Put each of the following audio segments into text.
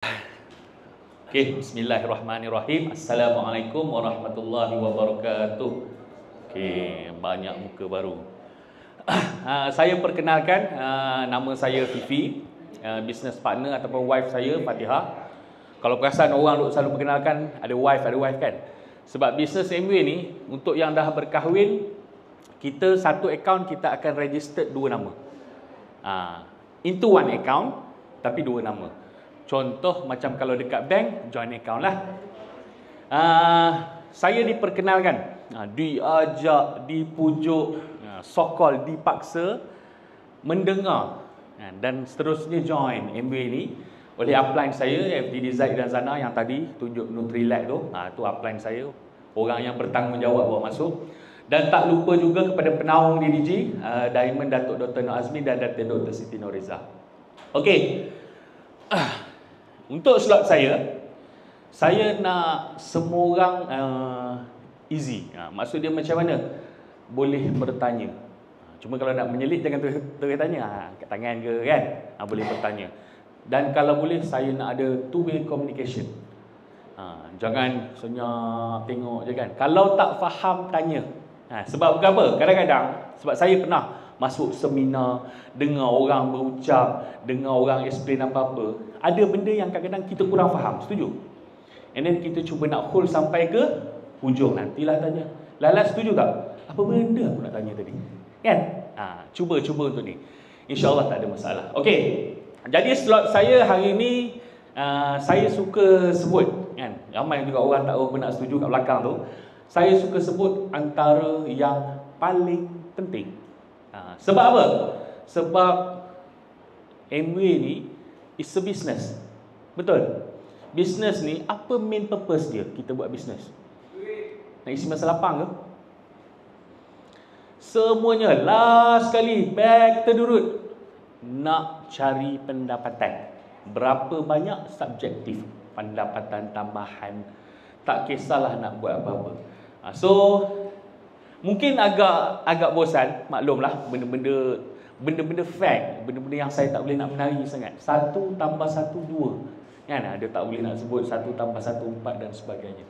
Okey, bismillahirrahmanirrahim. Assalamualaikum warahmatullahi wabarakatuh. Okey, banyak muka baru. Saya perkenalkan, nama saya Fifi, business partner ataupun wife saya Fatihah. Kalau perasan orang selalu perkenalkan ada wife kan. Sebab business Amway ni untuk yang dah berkahwin, kita satu akaun kita akan register dua nama. Into one account tapi dua nama. Contoh macam kalau dekat bank, joint account lah. Saya diperkenalkan, diajak, dipujuk, so-called dipaksa mendengar dan seterusnya join Amway ni oleh upline saya, FDD Zaid dan Zana yang tadi tunjuk Nutrilite tu. Tu upline saya, orang yang bertanggungjawab bawa masuk. Dan tak lupa juga kepada penaung DDG, Diamond Datuk Dr. Nur Azmi dan Datuk Dr. Siti Noriza. Okey. Untuk slot saya nak semua orang easy. Maksud dia macam mana? Boleh bertanya. Cuma kalau nak menyelit jangan terus tanya kat tangan ke kan. Boleh bertanya. Dan kalau boleh saya nak ada two-way communication. Jangan senyap tengok je kan. Kalau tak faham tanya. Sebab apa? Kadang-kadang sebab saya pernah masuk seminar, dengar orang berucap, dengar orang explain apa-apa, ada benda yang kadang-kadang kita kurang faham, setuju? And then kita cuba nak hold sampai ke hujung, nantilah tanya. Lala setuju tak? Apa benda aku nak tanya tadi? Kan? Cuba untuk ni. InsyaAllah tak ada masalah. Okey. Jadi slot saya hari ni, saya suka sebut kan, ramai juga orang tak tahu nak setuju kat belakang tu. Saya suka sebut antara yang paling penting. Sebab apa? Sebab Amway ni is a business. Betul? Business ni, apa main purpose dia kita buat business? Nak isi masa lapang ke? Semuanya last kali back terdurut nak cari pendapatan. Berapa banyak subjektif, pendapatan tambahan. Tak kisahlah nak buat apa-apa. So mungkin agak bosan, maklumlah, benda-benda fact, benda-benda yang saya tak boleh nak menari sangat. 1 + 1 2. Kan ada tak boleh nak sebut 1 + 1 4 dan sebagainya.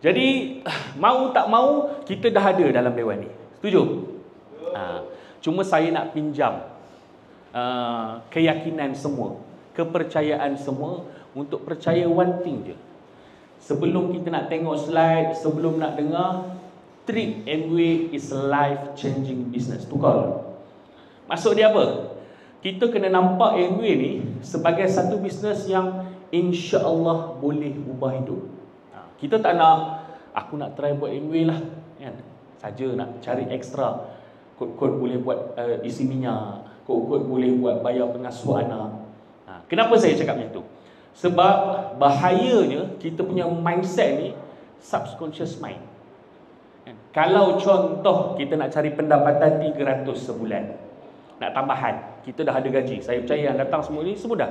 Jadi mau tak mau kita dah ada dalam dewan ni. Setuju? Cuma saya nak pinjam keyakinan semua, kepercayaan semua untuk percaya one thing je. Sebelum kita nak tengok slide, sebelum nak dengar, treat Amway is a life-changing business. Tukar. Maksud dia apa? Kita kena nampak Amway ni sebagai satu bisnes yang insya-Allah boleh ubah hidup. Kita tak nak, aku nak try buat Amway lah, kan? Saja nak cari ekstra. Kod-kod boleh buat isi minyak, kod-kod boleh buat bayar pengasuh anak. Kenapa saya cakap macam tu? Sebab bahayanya kita punya mindset ni subconscious mind. Kalau contoh kita nak cari pendapatan 300 sebulan, nak tambahan, kita dah ada gaji. Saya percaya yang datang semua ni semua dah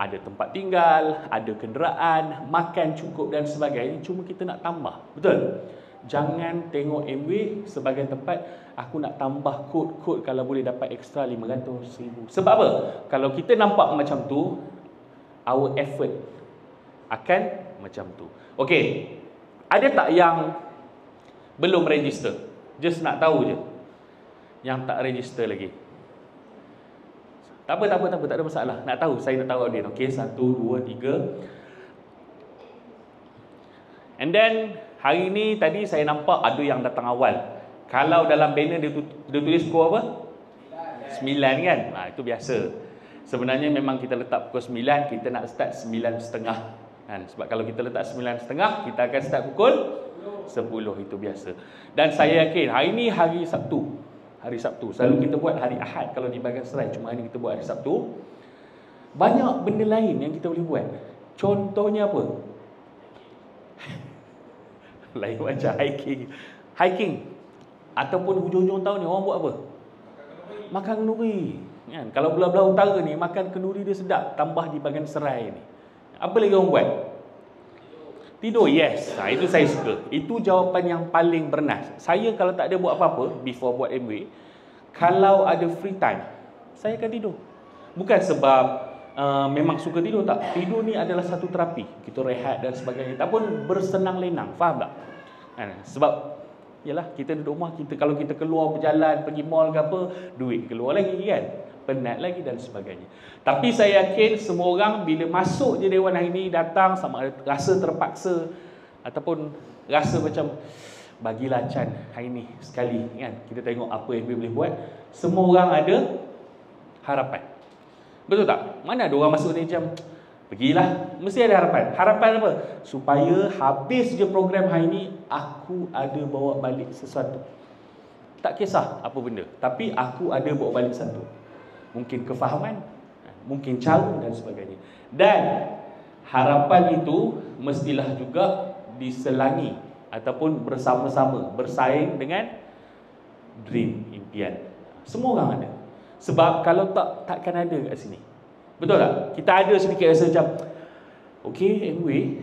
ada tempat tinggal, ada kenderaan, makan cukup dan sebagainya. Cuma kita nak tambah. Betul? Jangan tengok Amway sebagai tempat aku nak tambah kod-kod kalau boleh dapat ekstra 500, 1000. Sebab apa? Kalau kita nampak macam tu, our effort akan macam tu. Okey. Ada tak yang belum register? Just nak tahu je. Yang tak register lagi. Tak apa, tak ada masalah. Nak tahu, saya nak tahu dia. Okey, 1, 2, 3. And then hari ni tadi saya nampak ada yang datang awal. Kalau dalam banner dia tulis pukul apa? 9 kan? Itu biasa. Sebenarnya memang kita letak pukul 9, kita nak start 9.30 kan? Sebab kalau kita letak 9.30, kita akan start pukul 10. Itu biasa. Dan saya yakin hari ni hari Sabtu. Hari Sabtu. Selalu kita buat hari Ahad kalau di bahagian serai. Cuma hari ni kita buat hari Sabtu. Banyak benda lain yang kita boleh buat. Contohnya apa? Lain macam hiking. Ataupun hujung-hujung tahun ni orang buat apa? Makan kenduri kan? Kalau belah-belah utara ni makan kenduri dia sedap. Tambah di bahagian serai ni. Apa lagi orang buat? Tidur. Yes. Itu saya suka. Itu jawapan yang paling bernas. Saya kalau tak ada buat apa-apa before buat Amway, kalau ada free time, saya akan tidur. Bukan sebab memang suka tidur tak? Tidur ni adalah satu terapi. Kita rehat dan sebagainya. Tak pun bersenang lenang. Faham tak? Sebab yalah, kita duduk rumah, kalau kita keluar berjalan, pergi mall ke apa, duit keluar lagi kan, penat lagi dan sebagainya. Tapi saya yakin semua orang bila masuk je Dewan hari ni, datang sama ada rasa terpaksa ataupun rasa macam bagilah Chan hari ni sekali kan, kita tengok apa yang boleh buat. Semua orang ada harapan. Betul tak? Mana ada orang masuk ni macam pergilah, mesti ada harapan. Harapan apa? Supaya habis je program hari ni, aku ada bawa balik sesuatu. Tak kisah apa benda, tapi aku ada bawa balik satu. Mungkin kefahaman, mungkin cara dan sebagainya. Dan harapan itu mestilah juga diselangi ataupun bersama-sama bersaing dengan dream, impian. Semua orang ada. Sebab kalau takkan ada kat sini. Betul tak? Kita ada sedikit rasa macam okey, anyway,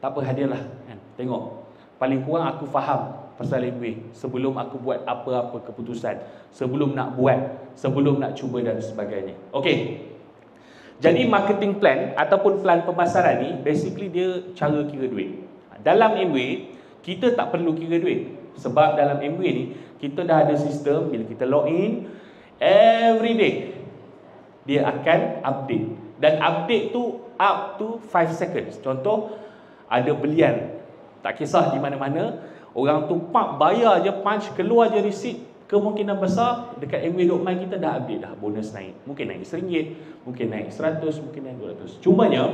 tak apa, hadiahlah kan. Tengok, paling kurang aku faham pasal anyway sebelum aku buat apa-apa keputusan, sebelum nak buat, sebelum nak cuba dan sebagainya. Okey. Jadi marketing plan ataupun plan pemasaran ni basically dia cara kira duit. Dalam Amway kita tak perlu kira duit. Sebab dalam Amway ni kita dah ada sistem, bila kita log in every day dia akan update. Dan update tu up to 5 seconds. Contoh, ada belian, tak kisah di mana-mana, orang tu bayar je, punch, keluar je receipt, kemungkinan besar dekat Amway.my kita dah update dah, bonus naik. Mungkin naik RM1, mungkin naik 100, mungkin naik 200. Cumanya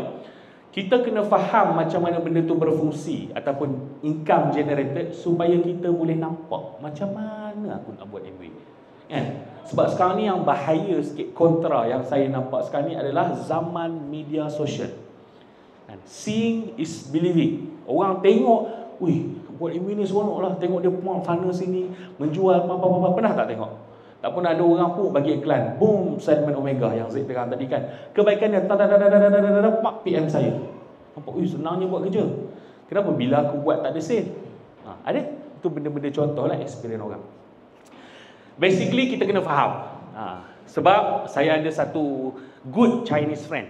kita kena faham macam mana benda tu berfungsi ataupun income generated supaya kita boleh nampak macam mana aku nak buat Amway kan? Sebab sekarang ni yang bahaya sikit, kontra yang saya nampak sekarang ni adalah zaman media sosial. Seeing is believing. Orang tengok, wih, buat Amway ni seronok lah, tengok dia funnel sini, menjual apa-apa. Pernah tak tengok? Tak pun ada orang pun bagi iklan, boom, segmen Omega yang Zaid terang tadi kan. Kebaikannya, pak PM saya. Nampak, wih, senangnya buat kerja. Kenapa? Bila aku buat tak ada sale. Ada? Itu benda-benda contoh lah experience orang. Basically kita kena faham. Sebab saya ada satu good Chinese friend,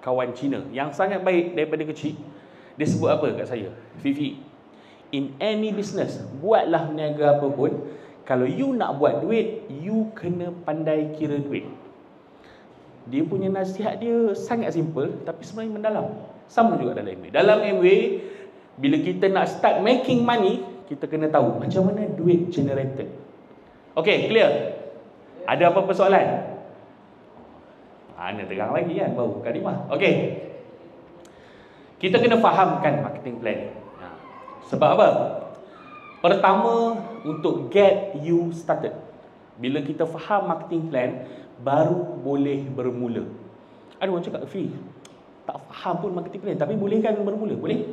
kawan Cina yang sangat baik daripada kecil. Dia sebut apa kat saya? Fifi, in any business, buatlah niaga apa pun, kalau you nak buat duit, you kena pandai kira duit. Dia punya nasihat dia sangat simple tapi sebenarnya mendalam. Sama juga dalam Amway. Dalam Amway, bila kita nak start making money, kita kena tahu macam mana duit generated. Okey, clear? Ada apa-apa soalan? Ana terang lagi kan baru kalimah. Okey. Kita kena fahamkan marketing plan. Sebab apa? Pertama, untuk get you started. Bila kita faham marketing plan, baru boleh bermula. Ada orang cakap, Fi, tak faham pun marketing plan, tapi boleh kan bermula? Boleh.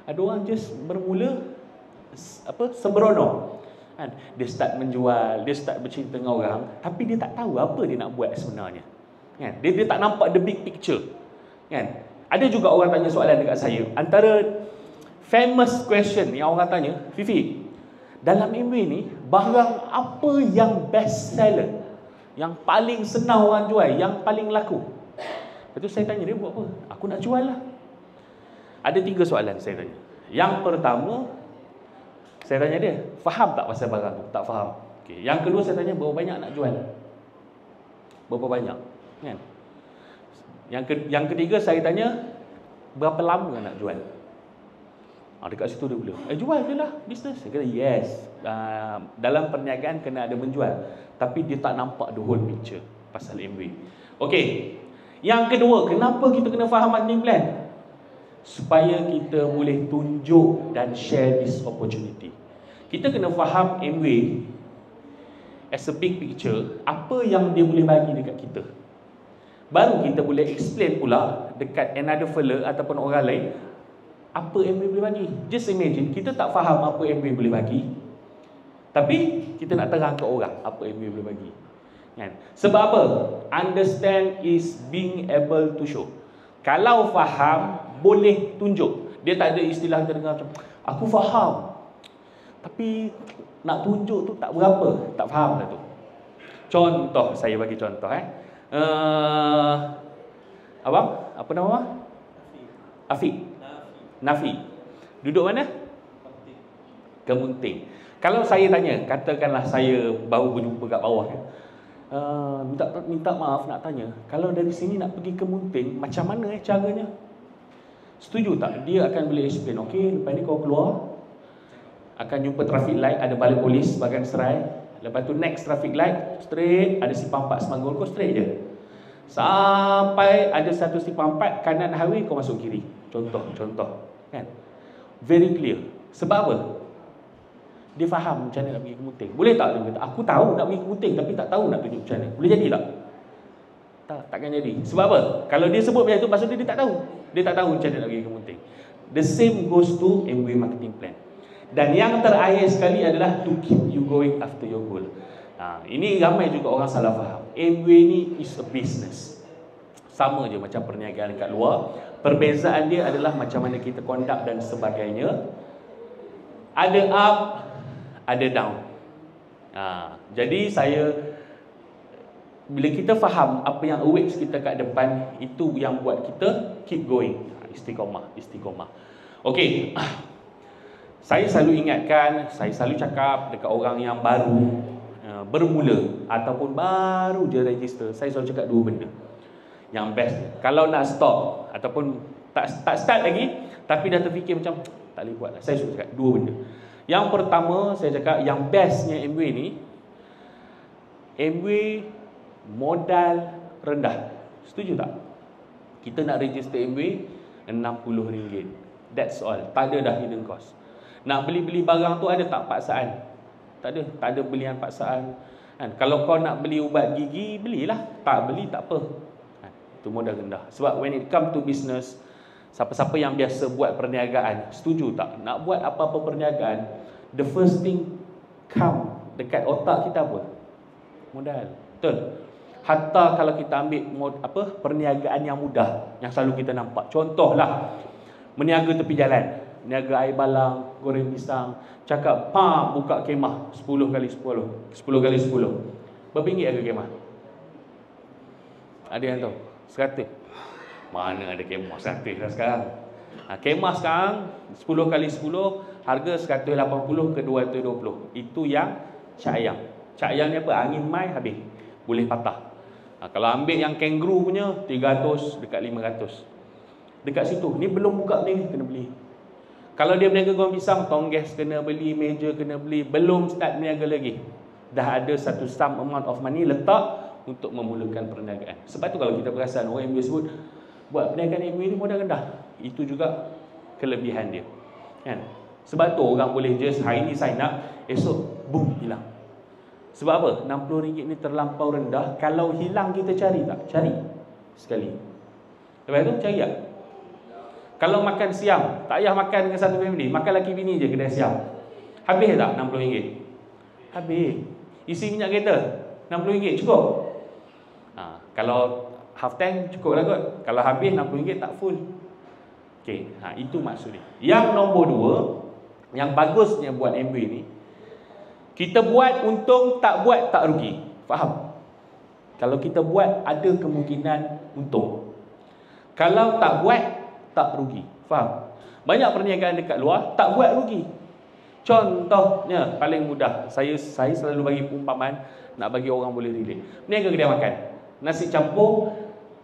Ada orang just bermula sembrono. Dia start menjual, dia start bercinta dengan orang, tapi dia tak tahu apa dia nak buat sebenarnya. Dia tak nampak the big picture. Ada juga orang tanya soalan dekat saya. Antara famous question yang orang tanya, Fifi, dalam Amway ni, barang apa yang best seller, yang paling senang orang jual, yang paling laku? Lepas tu saya tanya dia, buat apa? Aku nak jual lah. Ada 3 soalan saya tanya. Yang pertama, saya tanya dia, faham tak pasal barang tu? Tak faham. Okay. Yang kedua saya tanya, berapa banyak nak jual? Berapa banyak? Kan? Yang ketiga saya tanya, berapa lama nak jual? Dekat situ dia boleh, jual je lah bisnes. Saya kata, yes. Dalam perniagaan kena ada menjual. Tapi dia tak nampak the whole picture pasal Amway. Okey. Yang kedua, kenapa kita kena faham marketing plan? Supaya kita boleh tunjuk dan share this opportunity. Kita kena faham Amway as a big picture, apa yang dia boleh bagi dekat kita. Baru kita boleh explain pula dekat another fella ataupun orang lain apa Amway boleh bagi. Just imagine, kita tak faham apa Amway boleh bagi, tapi kita nak terang ke orang apa Amway boleh bagi. Sebab apa? Understand is being able to show. Kalau faham, boleh tunjuk. Dia tak ada istilah kita dengar macam, aku faham, tapi nak tunjuk tu tak berapa. Tak faham lah tu. Contoh, saya bagi contoh. Abang, apa nama abang? Afiq. Nafi. Duduk mana? Kemunting. Kalau saya tanya, katakanlah saya baru berjumpa kat bawah kan. Minta maaf nak tanya, kalau dari sini nak pergi ke Munting, macam mana caranya? Setuju tak? Dia akan boleh explain. Okey, lepas ni kau keluar, akan jumpa traffic light, ada balai polis bahagian serai. Lepas tu next traffic light, straight, ada simpang 4 Semanggol, kau straight je. Sampai ada satu simpang 4 kanan highway, kau masuk kiri. Contoh kan? Very clear. Sebab apa? Dia faham macam mana nak pergi ke Munting. Boleh tak dia kata, aku tahu nak pergi ke Munting tapi tak tahu nak tunjuk macam mana. Boleh jadi tak? Takkan jadi. Sebab apa? Kalau dia sebut macam tu, maksudnya dia tak tahu. Dia tak tahu macam mana nak pergi ke Munting. The same goes to MBA marketing plan. Dan yang terakhir sekali adalah to keep you going after your goal. Ini ramai juga orang salah faham. MBA ni is a business. Sama je macam perniagaan kat luar. Perbezaan dia adalah macam mana kita conduct dan sebagainya. Ada up, ada down. Jadi bila kita faham apa yang awaits kita kat depan, itu yang buat kita keep going. Istiqomah. Okey. Saya selalu ingatkan, saya selalu cakap dekat orang yang baru bermula ataupun baru je register, saya selalu cakap dua benda yang best. Kalau nak stop ataupun tak start lagi tapi dah terfikir macam tak boleh buat lah, saya suruh cakap dua benda. Yang pertama, saya cakap yang bestnya MBA ni, MBA modal rendah. Setuju tak? Kita nak register MBA RM60. That's all. Tak ada dah hidden cost. Nak beli barang tu ada tak paksaan? Tak ada belian paksaan kan? Kalau kau nak beli ubat gigi, belilah. Tak beli tak apa kan? Itu modal rendah. Sebab when it come to business, siapa-siapa yang biasa buat perniagaan, setuju tak? Nak buat apa-apa perniagaan, the first thing come dekat otak kita apa? Modal. Betul? Hatta kalau kita ambil perniagaan yang mudah, yang selalu kita nampak. Contohlah, meniaga tepi jalan, niaga air balang, goreng pisang, cakap buka kemah 10x10, 10x10. Berapa ringgit harga kemah? Ada yang tahu? 100. Mana ada kemah 100 lah sekarang. Kemah sekarang 10x10 harga 180 ke 220. Itu yang cak ayam. Cak ayam ni apa? Angin mai habis, boleh patah. Kalau ambil yang kangaroo punya 300 dekat 500. Dekat situ. Ni belum buka ni kena beli. Kalau dia berniaga goreng pisang, tongges kena beli, meja kena beli, belum start berniaga lagi. Dah ada satu some amount of money letak untuk memulakan perniagaan. Sebab tu kalau kita perasan orang MBA sebut buat perniagaan MBA ni modal rendah. Itu juga kelebihan dia. Kan? Sebab tu orang boleh just hari ni sign up, esok boom hilang. Sebab apa? RM60 ni terlampau rendah. Kalau hilang kita cari tak? Cari sekali. Lepas tu cari tak? Kalau makan siang, tak payah makan dengan satu family, makan laki bini je kedai siang. Habis tak RM60? Habis. Isi minyak kereta RM60 cukup? Kalau half tank cukup lah kot. Kalau habis RM60 tak full. Okey, itu maksud dia. Yang nombor 2, yang bagusnya buat MBA ni, kita buat untung, tak buat tak rugi. Faham? Kalau kita buat ada kemungkinan untung. Kalau tak buat tak rugi. Faham? Banyak perniagaan dekat luar tak buat rugi. Contohnya paling mudah, saya selalu bagi perumpamaan nak bagi orang boleh relate. Berniaga kedai makan, nasi campur,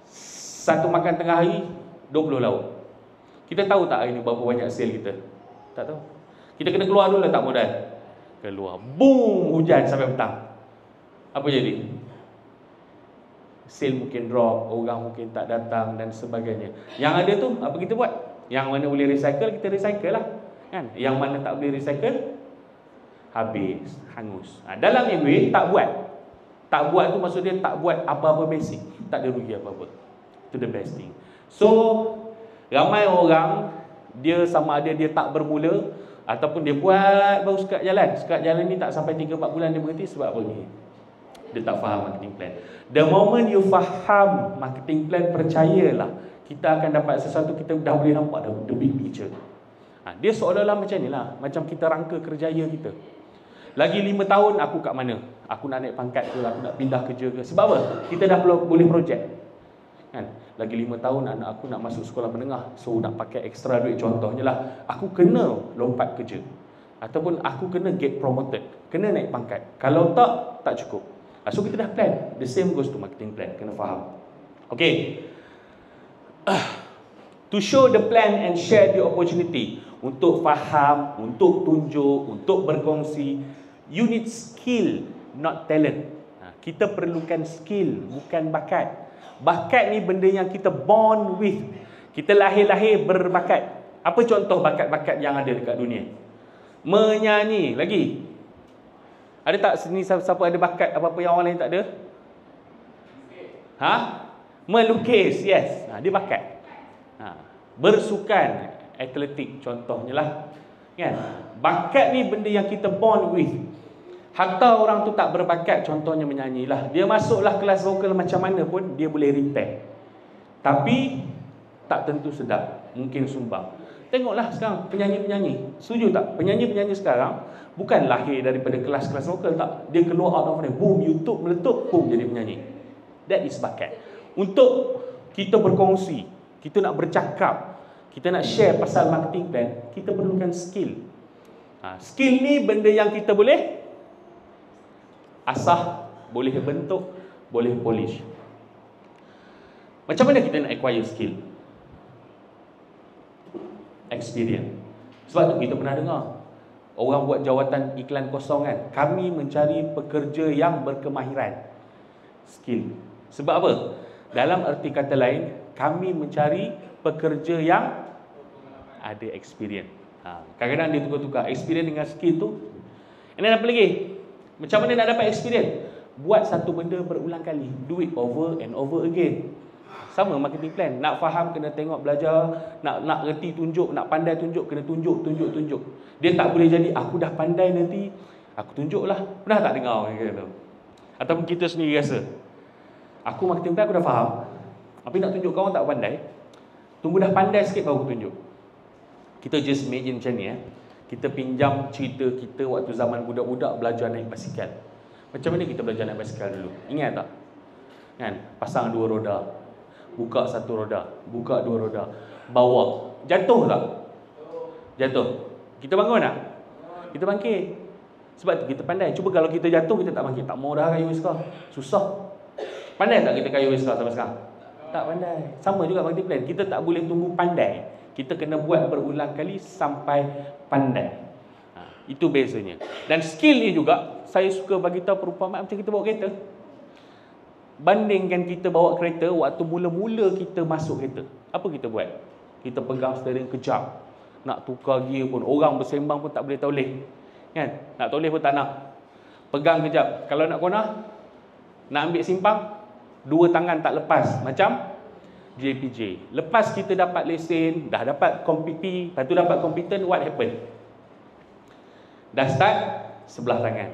satu makan tengah hari 20 lauk. Kita tahu tak hari ni berapa banyak sale kita? Tak tahu. Kita kena keluar dulu tak modal. Keluar, boom, hujan sampai petang. Apa jadi? Sale mungkin drop, orang mungkin tak datang dan sebagainya. Yang ada tu apa kita buat? Yang mana boleh recycle, kita recycle lah kan? Yang mana tak boleh recycle, habis, hangus. Dalam MBA tak buat. Tak buat tu maksud dia tak buat apa-apa basic, tak ada rugi apa-apa. Itu the best thing. So ramai orang, dia sama ada dia tak bermula ataupun dia buat baru sekat jalan. Sekat jalan ni tak sampai 3-4 bulan dia berhenti. Sebab apa ni? Dia tak faham marketing plan. The moment you faham marketing plan, percayalah, kita akan dapat sesuatu, kita dah boleh nampak dah the big picture. Dia seolah-olah macam ni lah, macam kita rangka kerjaya kita. Lagi 5 tahun aku kat mana? Aku nak naik pangkat ke? Aku nak pindah kerja ke? Sebab apa? Kita dah boleh projek kan? lagi 5 tahun anak aku nak masuk sekolah menengah, so nak pakai extra duit, contohnya lah, aku kena lompat kerja, ataupun aku kena get promoted, kena naik pangkat. Kalau tak cukup. So kita dah plan. The same goes to marketing plan. Kena faham. Okay. To show the plan and share the opportunity. Untuk faham, untuk tunjuk, untuk berkongsi, you need skill, not talent. Kita perlukan skill, bukan bakat. Bakat ni benda yang kita born with. Kita lahir-lahir berbakat. Apa contoh bakat-bakat yang ada dekat dunia? Menyanyi. Lagi? Ada tak sini siapa ada bakat apa-apa yang orang lain tak ada? Melukis. Yes. Dia bakat. Bersukan, atletik contohnya lah. Kan? Bakat ni benda yang kita born with. Hatta orang tu tak berbakat, contohnya menyanyi lah, dia masuklah kelas vokal macam mana pun dia boleh repair. Tapi tak tentu sedap, mungkin sumbang. Tengoklah sekarang penyanyi-penyanyi, setuju tak? Penyanyi-penyanyi sekarang bukan lahir daripada kelas-kelas vokal, tak. Dia keluar out of there, boom, YouTube meletup, boom, jadi penyanyi. That is bakat. Untuk kita berkongsi, kita nak bercakap, kita nak share pasal marketing plan, kita perlukan skill. Skill ni benda yang kita boleh asah, boleh bentuk, boleh polish. Macam mana kita nak acquire skill? Experience. Sebab tu kita pernah dengar orang buat jawatan iklan kosong kan, kami mencari pekerja yang berkemahiran. Skill. Sebab apa? Dalam erti kata lain, kami mencari pekerja yang ada experience. Kadang-kadang dia tukar-tukar experience dengan skill tu. And then apa lagi? Macam mana nak dapat experience? Buat satu benda berulang kali. Do it over and over again. Sama marketing plan. Nak faham kena tengok, belajar. Nak reti tunjuk, nak pandai tunjuk, kena tunjuk. Dia tak boleh jadi aku dah pandai nanti aku tunjuklah. Pernah tak dengar orang kata tu? Ataupun kita sendiri rasa aku marketing plan aku dah faham, tapi nak tunjuk kawan tak pandai. Tunggu dah pandai sikit baru aku tunjuk. Kita just imagine macam ni Kita pinjam cerita kita waktu zaman budak-budak belajar naik basikal. Macam mana kita belajar naik basikal dulu? Ingat tak? Kan? Pasang 2 roda, buka 1 roda, buka 2 roda, bawa. Jatuh tak? Jatuh. Kita bangun tak? Kita bangkit. Sebab tu kita pandai. Cuba kalau kita jatuh, kita tak bangkit. Tak mau dah kayu biskar. Susah. Pandai tak kita kayu biskar sampai sekarang? Tak pandai. Sama juga marketing plan. Kita tak boleh tunggu pandai. Kita kena buat berulang kali sampai pandai. Itu bezanya. Dan skill ni juga saya suka bagi tahu perumpamaan macam kita bawa kereta. Bandingkan kita bawa kereta waktu mula-mula kita masuk kereta. Apa kita buat? Kita pegang steering kejap. Nak tukar gear pun, orang bersembang pun tak boleh toleh. Kan? Nak toleh pun tak nak. Pegang kejap. Kalau nak kona, nak ambil simpang, 2 tangan tak lepas. Macam JPJ. Lepas kita dapat lesen, dah dapat kompetensi, lepas tu dapat kompeten, what happen? Dah start sebelah tangan.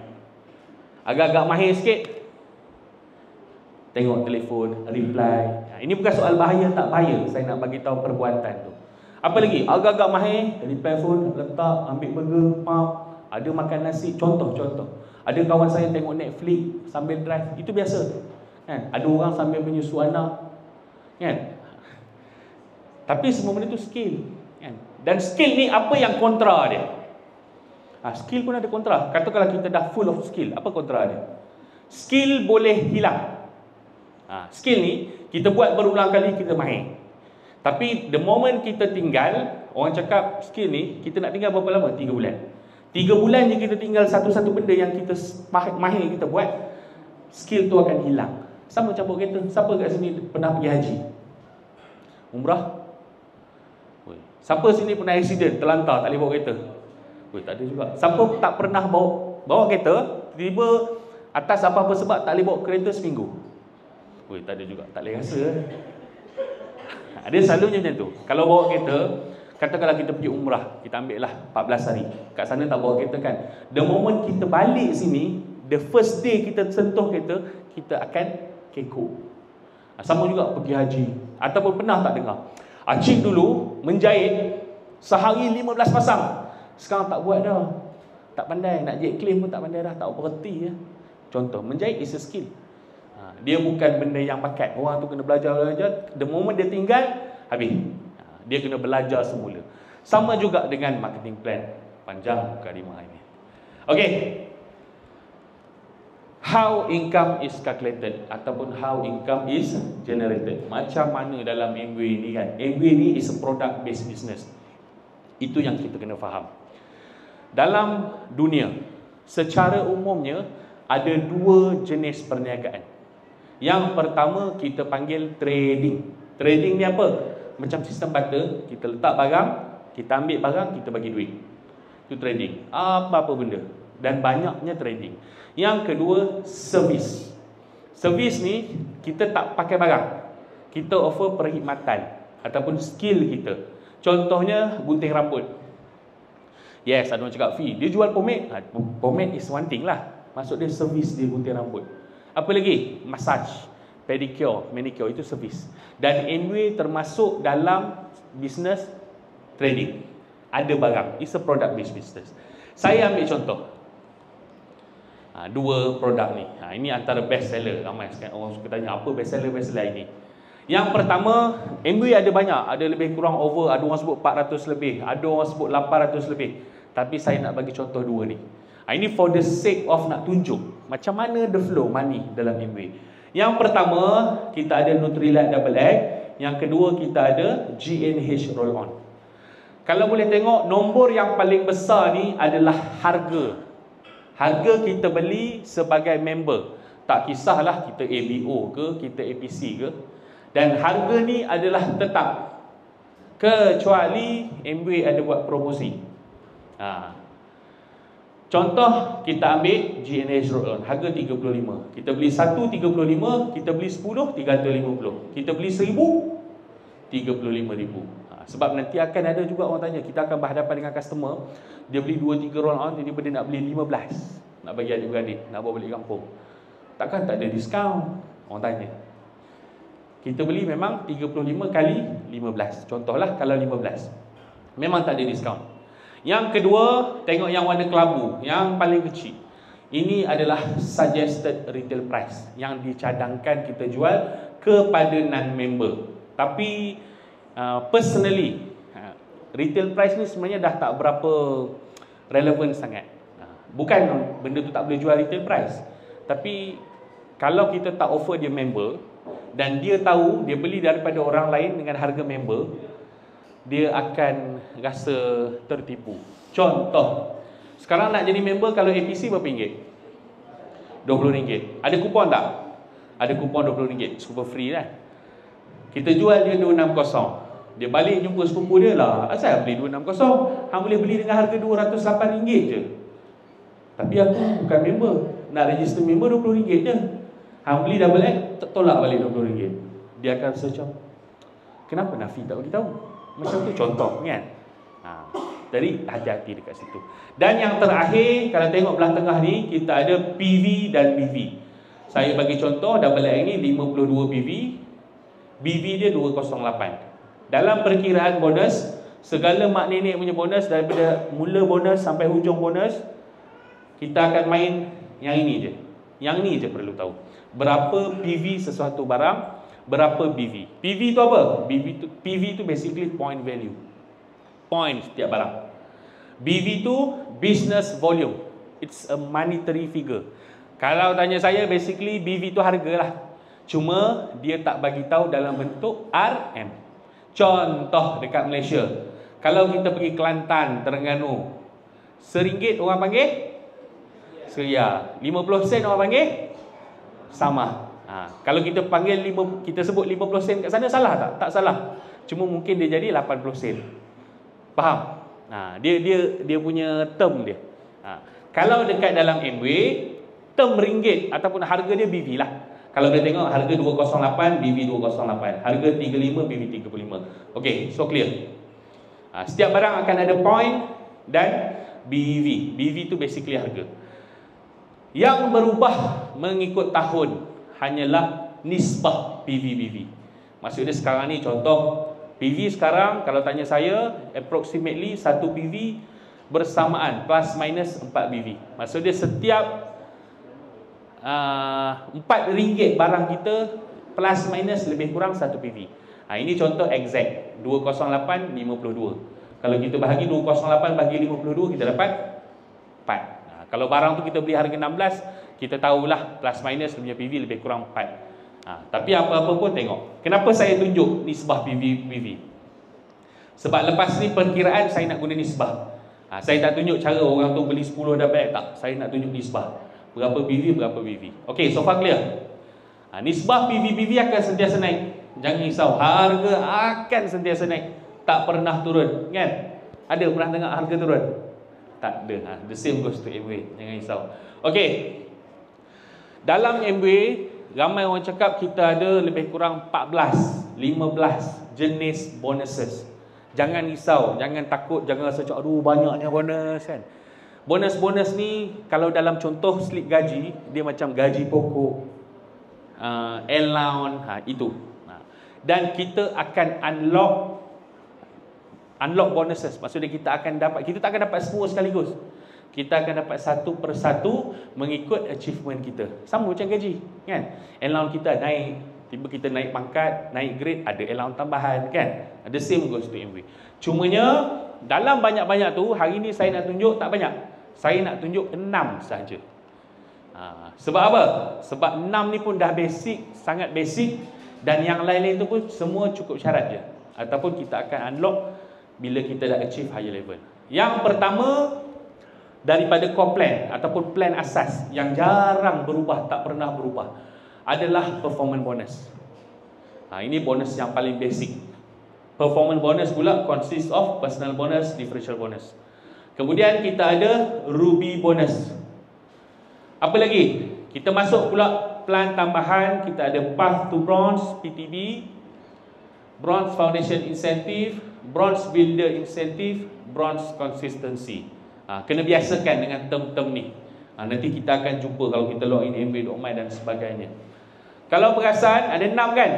Agak-agak mahir sikit, tengok telefon, reply. Ini bukan soal bahaya tak bahaya, saya nak bagi tahu perbuatan tu. Apa lagi? Agak-agak mahir, reply phone, letak, ambil burger, pump, ada makan nasi, contoh-contoh. Ada kawan saya tengok Netflix sambil drive, itu biasa. Kan? Ada orang sambil menyusu anak. Kan? Tapi semua benda tu skill. Kan? Dan skill ni apa yang kontra dia? Skill pun ada kontra. Katakanlah kita dah full of skill, apa kontra dia? Skill boleh hilang. Skill ni kita buat berulang kali, kita mahir. Tapi the moment kita tinggal, orang cakap skill ni kita nak tinggal berapa lama? 3 bulan. 3 bulan je kita tinggal satu-satu benda yang kita mahir kita buat, skill tu akan hilang. Sama macam bawa kereta. Siapa kat sini pernah pergi haji? Umrah? Siapa sini pernah accident, terlantar, tak boleh bawa kereta? Tak ada juga. Siapa tak pernah bawa kereta, tiba-tiba atas apa-apa sebab tak boleh bawa kereta seminggu? Tak ada juga. Tak boleh rasa. Dia selalunya macam tu. Kalau bawa kereta, katakanlah kita pergi umrah, kita ambil lah 14 hari. Kat sana tak bawa kereta kan. The moment kita balik sini, the first day kita sentuh kereta, kita akan kekok. Sama juga pergi haji. Ataupun pernah tak dengar, Acik dulu menjahit sehari 15 pasang. Sekarang tak buat dah. Tak pandai. Nak jahit claim pun tak pandai dah. Tak berhenti ya. Contoh, menjahit is a skill. Dia bukan benda yang pakai. Orang tu kena belajar. The moment dia tinggal, habis. Dia kena belajar semula. Sama juga dengan marketing plan. Panjang kalimah ini. Okay. How income is calculated ataupun how income is generated. Macam mana dalam Amway ni kan. Amway ni is a product based business. Itu yang kita kena faham. Dalam dunia, secara umumnya ada dua jenis perniagaan. Yang pertama kita panggil trading. Trading ni apa? Macam sistem barter. Kita letak barang, kita ambil barang, kita bagi duit. Itu trading. Apa-apa benda. Dan banyaknya trading. Yang kedua, servis. Servis ni kita tak pakai barang. Kita offer perkhidmatan ataupun skill kita. Contohnya gunting rambut. Yes, ada orang cakap fee. Dia jual pomade. Pomade is one thing lah. Maksud dia servis dia gunting rambut. Apa lagi? Massage, pedicure, manicure, itu servis. Dan Amway termasuk dalam business trading. Ada barang. It's a product based business. Saya ambil contoh. Dua produk ni. Ini antara best seller. Ramai sekarang orang suka tanya apa best seller ini. Yang pertama, Amway ada banyak. Ada lebih kurang over. Ada orang sebut 400 lebih. Ada orang sebut 800 lebih. Tapi saya nak bagi contoh dua ni. Ini for the sake of nak tunjuk macam mana the flow money dalam Amway. Yang pertama, kita ada Nutrilite Double Egg. Yang kedua, kita ada GNH Roll On. Kalau boleh tengok, nombor yang paling besar ni adalah harga. Harga kita beli sebagai member. Tak kisahlah kita ABO ke, kita APC ke. Dan harga ni adalah tetap. Kecuali Amway ada buat promosi. Contoh, kita ambil GNH Roll On. Harga 35. Kita beli 1, 35. Kita beli 10, 350. Kita beli 1000, 35,000. Sebab nanti akan ada juga orang tanya. Kita akan berhadapan dengan customer. Dia beli 2-3 roll on, jadi dia nak beli 15. Nak bagi adik-beradik, nak bawa balik kampung. Takkan tak ada diskaun? Orang tanya. Kita beli memang 35 kali 15. Contohlah kalau 15. Memang tak ada diskaun. Yang kedua, tengok yang warna kelabu, yang paling kecil. Ini adalah suggested retail price yang dicadangkan kita jual kepada non-member. Tapi personally, retail price ni sebenarnya dah tak berapa relevan sangat. Bukan benda tu tak boleh jual retail price, tapi kalau kita tak offer dia member dan dia tahu dia beli daripada orang lain dengan harga member, dia akan rasa tertipu. Contoh, sekarang nak jadi member kalau APC berapa ringgit? RM20. Ada kupon tak? Ada kupon RM20, super free lah. Kita jual dia 260. Dia balik jumpa sepupu dia lah, asal beli 260? Hang boleh beli dengan harga RM208 je. Tapi aku bukan member, nak register member RM20 je. Hang beli double egg, tolak balik RM20. Dia akan rasa macam, kenapa Nafi tak beritahu? Macam tu contoh kan. Jadi hati-hati dekat situ. Dan yang terakhir, kalau tengok belah tengah ni, kita ada PV dan BV. Saya bagi contoh, double egg ni 52 PV, BV dia 208. Dalam perkiraan bonus, segala mak nenek punya bonus, daripada mula bonus sampai hujung bonus, kita akan main yang ini je. Yang ni je perlu tahu. Berapa PV sesuatu barang, berapa BV. PV tu apa? PV tu basically point value. Point setiap barang. BV tu business volume. It's a monetary figure. Kalau tanya saya, basically BV tu harga lah. Cuma dia tak bagi tahu dalam bentuk RM. Contoh dekat Malaysia, kalau kita pergi Kelantan, Terengganu, RM1 orang panggil Seria, 50 sen orang panggil sama. Kalau kita panggil kita sebut 50 sen kat sana, salah tak? Tak salah. Cuma mungkin dia jadi 80 sen. Faham? Dia punya term dia. Kalau dekat dalam Amway, term ringgit ataupun harga dia BV lah. Kalau kita tengok harga 208, BV 208. Harga 35, BV 35. Okey, so clear. Setiap barang akan ada point dan BV. BV tu basically harga. Yang berubah mengikut tahun hanyalah nisbah PV-BV. Maksudnya sekarang ni contoh, PV sekarang kalau tanya saya, approximately 1 PV bersamaan plus minus 4 BV. Maksudnya setiap RM4 barang kita plus minus lebih kurang 1 PV. Ini contoh exact 208 52. Kalau kita bahagi 208 bagi 52, kita dapat 4. Kalau barang tu kita beli harga 16, kita tahulah plus minus punya PV lebih kurang 4. Tapi apa-apa pun tengok. Kenapa saya tunjuk nisbah PV? Sebab lepas ni perkiraan saya nak guna nisbah. Saya tak tunjuk cara orang tu beli 10 dapat tak. Saya nak tunjuk nisbah. Berapa PV, berapa PV. Okey, so far clear. Nisbah PV akan sentiasa naik. Jangan risau, harga akan sentiasa naik. Tak pernah turun, kan? Ada pernah dengar harga turun? Tak ada. The same goes to Amway. Jangan risau. Okey. Dalam Amway, ramai orang cakap kita ada lebih kurang 14, 15 jenis bonuses. Jangan risau, jangan takut, jangan rasa macam aduh banyaknya bonus, kan? Bonus-bonus ni kalau dalam contoh slip gaji, dia macam gaji pokok, allowance, itu. Dan kita akan unlock bonuses. Maksudnya kita tak akan dapat semua sekaligus. Kita akan dapat satu persatu mengikut achievement kita. Sama macam gaji, kan? Allowance kita naik, tiba kita naik pangkat, naik grade, ada allowance tambahan, kan? The same goes to Amway. Cumanya dalam banyak-banyak tu, hari ni saya nak tunjuk tak banyak. Saya nak tunjuk 6 sahaja. Sebab apa? Sebab 6 ni pun dah basic, sangat basic. Dan yang lain-lain tu pun semua cukup syarat je. Ataupun kita akan unlock bila kita dah achieve higher level. Yang pertama, daripada core plan ataupun plan asas yang jarang berubah, tak pernah berubah, adalah performance bonus. Ini bonus yang paling basic. Performance bonus pula consist of personal bonus, differential bonus. Kemudian kita ada Ruby bonus. Apa lagi? Kita masuk pula plan tambahan. Kita ada Path to Bronze, PTB, Bronze Foundation Incentive, Bronze Builder Incentive, Bronze Consistency. Kena biasakan dengan term-term ni. Nanti kita akan jumpa kalau kita login Amway.my dan sebagainya. Kalau perasan ada 6 kan?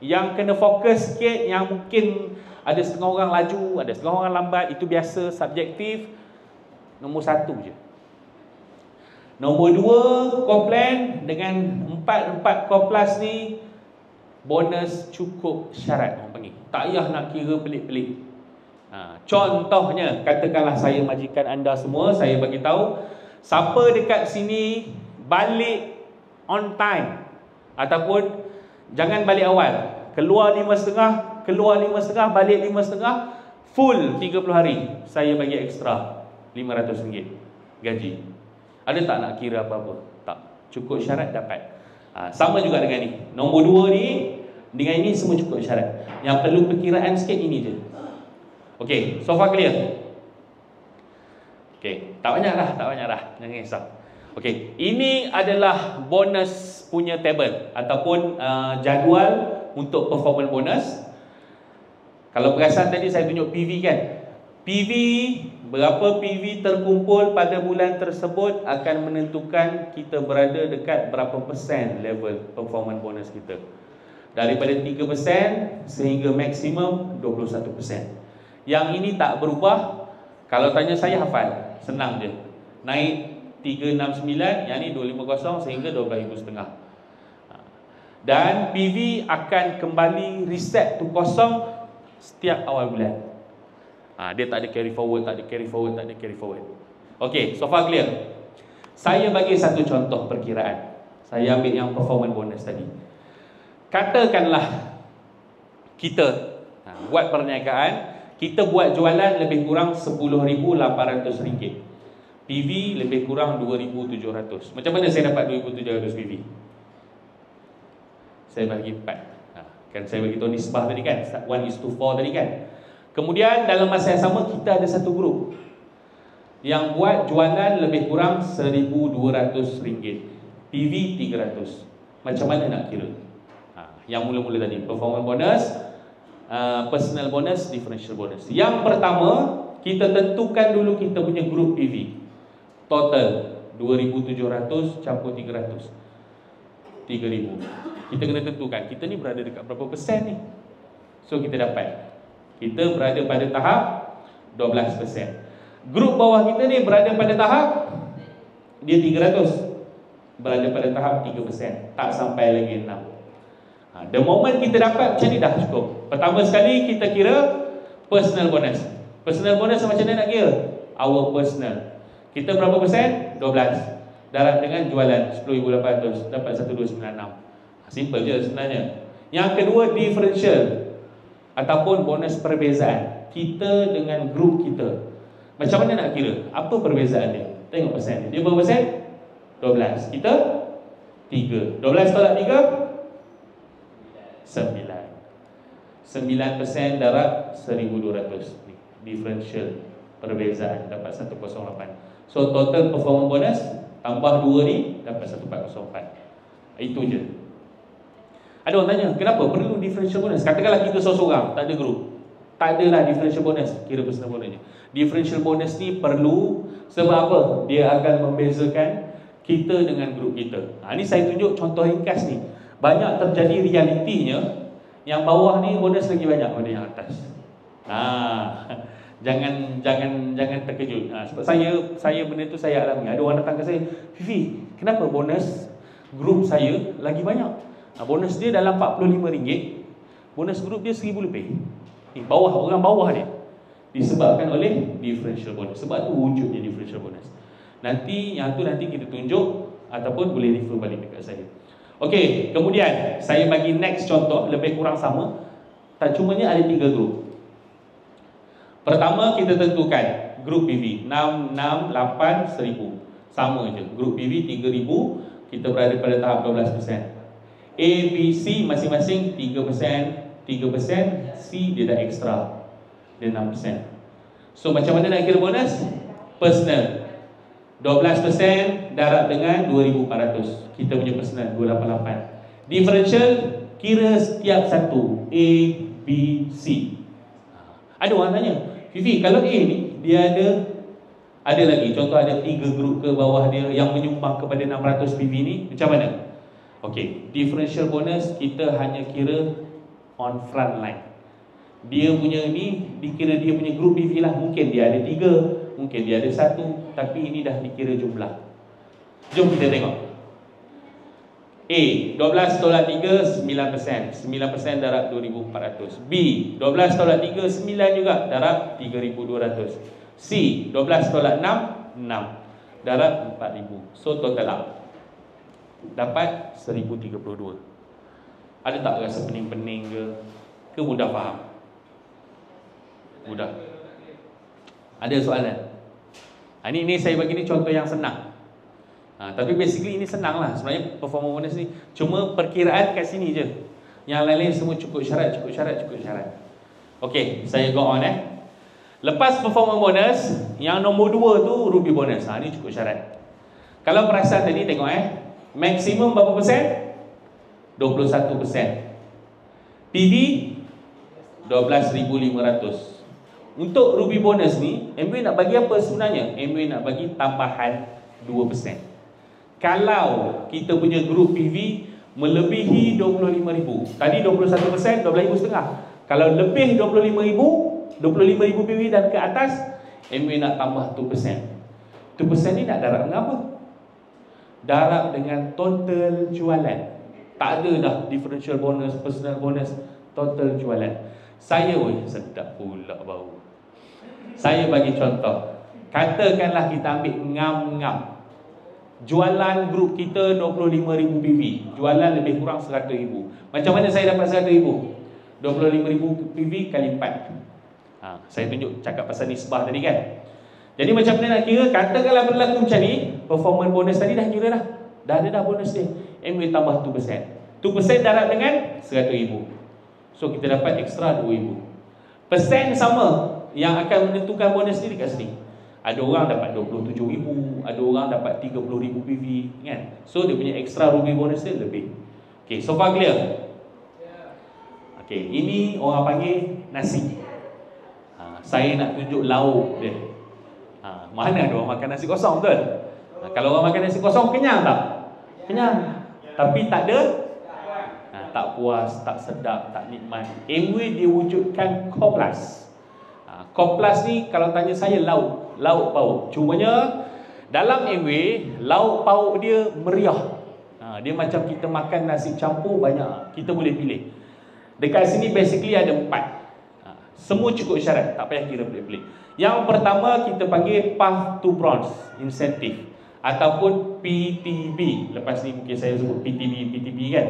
Yang kena fokus sikit, yang mungkin ada setengah orang laju, ada setengah orang lambat, itu biasa, subjektif. Nombor 1 je. Nombor 2, core plan. Dengan 4 core plus ni, bonus cukup syarat orang panggil. Tak payah nak kira pelik-pelik. Contohnya, katakanlah saya majikan anda semua, saya bagi tahu, siapa dekat sini balik on time, ataupun jangan balik awal, keluar 5.30, balik 5.30, full 30 hari, saya bagi ekstra RM500 gaji. Ada tak nak kira apa-apa? Tak. Cukup syarat dapat. Sama juga dengan ni. Nombor 2 ni, dengan ini semua cukup syarat. Yang perlu perkiraan sikit ini je. Okey, so far clear? Okey, tak banyak dah. Jangan risau. Okey, ini adalah bonus punya table ataupun jadual untuk performance bonus. Kalau perasan tadi saya tunjuk PV kan? PV, berapa PV terkumpul pada bulan tersebut akan menentukan kita berada dekat berapa persen level performance bonus kita. Daripada 3% sehingga maksimum 21%. Yang ini tak berubah. Kalau tanya saya hafal, senang je. Naik 369, yang ni 250 sehingga 12,500. Dan PV akan kembali reset to kosong setiap awal bulan. Dia tak ada carry forward, tak ada carry forward. Okey, so far clear. Saya bagi satu contoh perkiraan. Saya ambil yang performance bonus tadi. Katakanlah kita buat perniagaan, kita buat jualan lebih kurang RM10,800. PV lebih kurang 2,700. Macam mana saya dapat 2,700 PV? Saya bagi 4. Kan saya bagi tahu nisbah tadi kan, 1:4 tadi kan. Kemudian dalam masa yang sama kita ada satu grup yang buat jualan lebih kurang RM1,200, PV 300. Macam mana nak kira? Yang mula-mula tadi, performance bonus, personal bonus, differential bonus. Yang pertama, kita tentukan dulu kita punya grup PV. Total 2,700 campur 300, 3,000. Kita kena tentukan kita ni berada dekat berapa persen ni. So kita dapat, kita berada pada tahap 12%. Grup bawah kita ni berada pada tahap dia 300. berada pada tahap 3%, tak sampai lagi 6. The moment kita dapat macam ni dah cukup. Pertama sekali kita kira personal bonus. Personal bonus macam mana nak kira? Our personal. Kita berapa persen? 12. Darab dengan jualan 10,800 dapat 1296. Simple je sebenarnya. Yang kedua, differential ataupun bonus perbezaan kita dengan grup kita. Macam mana nak kira? Apa perbezaan dia? Tengok persen dia. Dia berapa persen? 12. Kita 3. 12 tolak 3? 9. 9% darab 1,200. Differential perbezaan dapat 108. So total performance bonus tambah 2 ni dapat 1404. Itu je. Ada orang tanya, kenapa perlu differential bonus? Katakanlah kita seorang-seorang, tak ada group, tak adalah differential bonus, kira personal bonusnya. Differential bonus ni perlu sebab apa? Dia akan membezakan kita dengan grup kita. Ni saya tunjuk contoh ringkas ni. Banyak terjadi realitinya, yang bawah ni bonus lagi banyak pada yang atas. Jangan terkejut. Sebab saya benda tu saya alami. Ada orang datang ke saya, Fifi, kenapa bonus grup saya lagi banyak? Bonus dia dalam RM45, bonus grup dia RM1,000 lebih. Ni bawah, orang bawah dia. Disebabkan oleh differential bonus. Sebab tu wujudnya differential bonus. Nanti yang tu nanti kita tunjuk ataupun boleh refer balik dekat saya. Okey, kemudian saya bagi next contoh lebih kurang sama. Tak cumanya ada 3 grup. Pertama kita tentukan grup PV 6, 6, 8, 1,000. Sama je. Grup PV 3,000, kita berada pada tahap 12%. A, B, C masing-masing 3%, 3%, C dia dah extra. Dia 6%. So macam mana nak kira bonus? Personal 12% darab dengan 2,400. Kita punya personal 288. Differential kira setiap satu A, B, C. Ada orang tanya, Fifi, kalau A ni dia ada lagi, contoh ada 3 grup ke bawah dia yang menyumbang kepada 600 PV ni, macam mana? Okey, differential bonus kita hanya kira on front line. Dia punya ni dikira dia punya grup PV lah. Mungkin dia ada 3, mungkin dia ada 1, tapi ini dah dikira jumlah. Jom kita tengok. A, 12 tolak 3, 9%. 9% darab 2,400. B, 12 tolak 3, 9 juga, darab 3,200. C, 12 tolak 6, 6, darab 4,000. So total up dapat 1,032. Ada tak rasa pening-pening ke mudah faham? Mudah. Ada soalan? Ini saya bagi ni contoh yang senang. Tapi basically ini senang lah. Sebenarnya performance bonus ni cuma perkiraan kat sini je. Yang lain-lain semua cukup syarat. Okey, saya go on Lepas performance bonus, yang nombor 2 tu ruby bonus. Ni cukup syarat. Kalau perasan tadi tengok maksimum berapa persen? 21%. PV 12,500. Untuk ruby bonus ni, MBA nak bagi apa sebenarnya? MBA nak bagi tambahan 2%. Kalau kita punya grup PV melebihi 25,000. Tadi 21%, 12,500. Kalau lebih 25,000 PV dan ke atas, MBA nak tambah 2%. 2% ni nak darab dengan apa? Darab dengan total jualan. Tak ada dah differential bonus, personal bonus, total jualan. Saya sedap pula bau. Saya bagi contoh. Katakanlah kita ambil ngam-ngam. Jualan grup kita 25,000 PV. Jualan lebih kurang 100,000. Macam mana saya dapat 100,000? 25,000 PV kali 4. Saya tunjuk cakap pasal nisbah tadi kan. Jadi macam mana nak kira? Katakanlah berlaku macam ni, performance bonus tadi dah kira dah. Dah ada dah bonus dia. MBA tambah 2%. 2% darab dengan 100,000. So kita dapat ekstra 2,000. Persen sama yang akan menentukan bonus ni dekat sini. Ada orang dapat 27,000, ada orang dapat 30,000 PV kan. So dia punya ekstra ruby bonus dia lebih. Okay, so far clear? Okay, ini orang panggil nasi. Saya nak tunjuk lauk dia. Mana ada orang makan nasi kosong betul? Kalau orang makan nasi kosong kenyang tak? Kenyang. Tapi tak ada tak puas, tak sedap, tak nikmat. MW diwujudkan Koplas. Koplas ni kalau tanya saya lauk pauk. Cumanya Dalam Amway, lauk pauk dia meriah. Dia macam kita makan nasi campur banyak. Kita boleh pilih. Dekat sini basically ada 4. Semua cukup syarat, tak payah kira pelik-pelik. Yang pertama kita panggil Path to Bronze Incentive ataupun PTB. Lepas ni mungkin saya sebut PTB kan.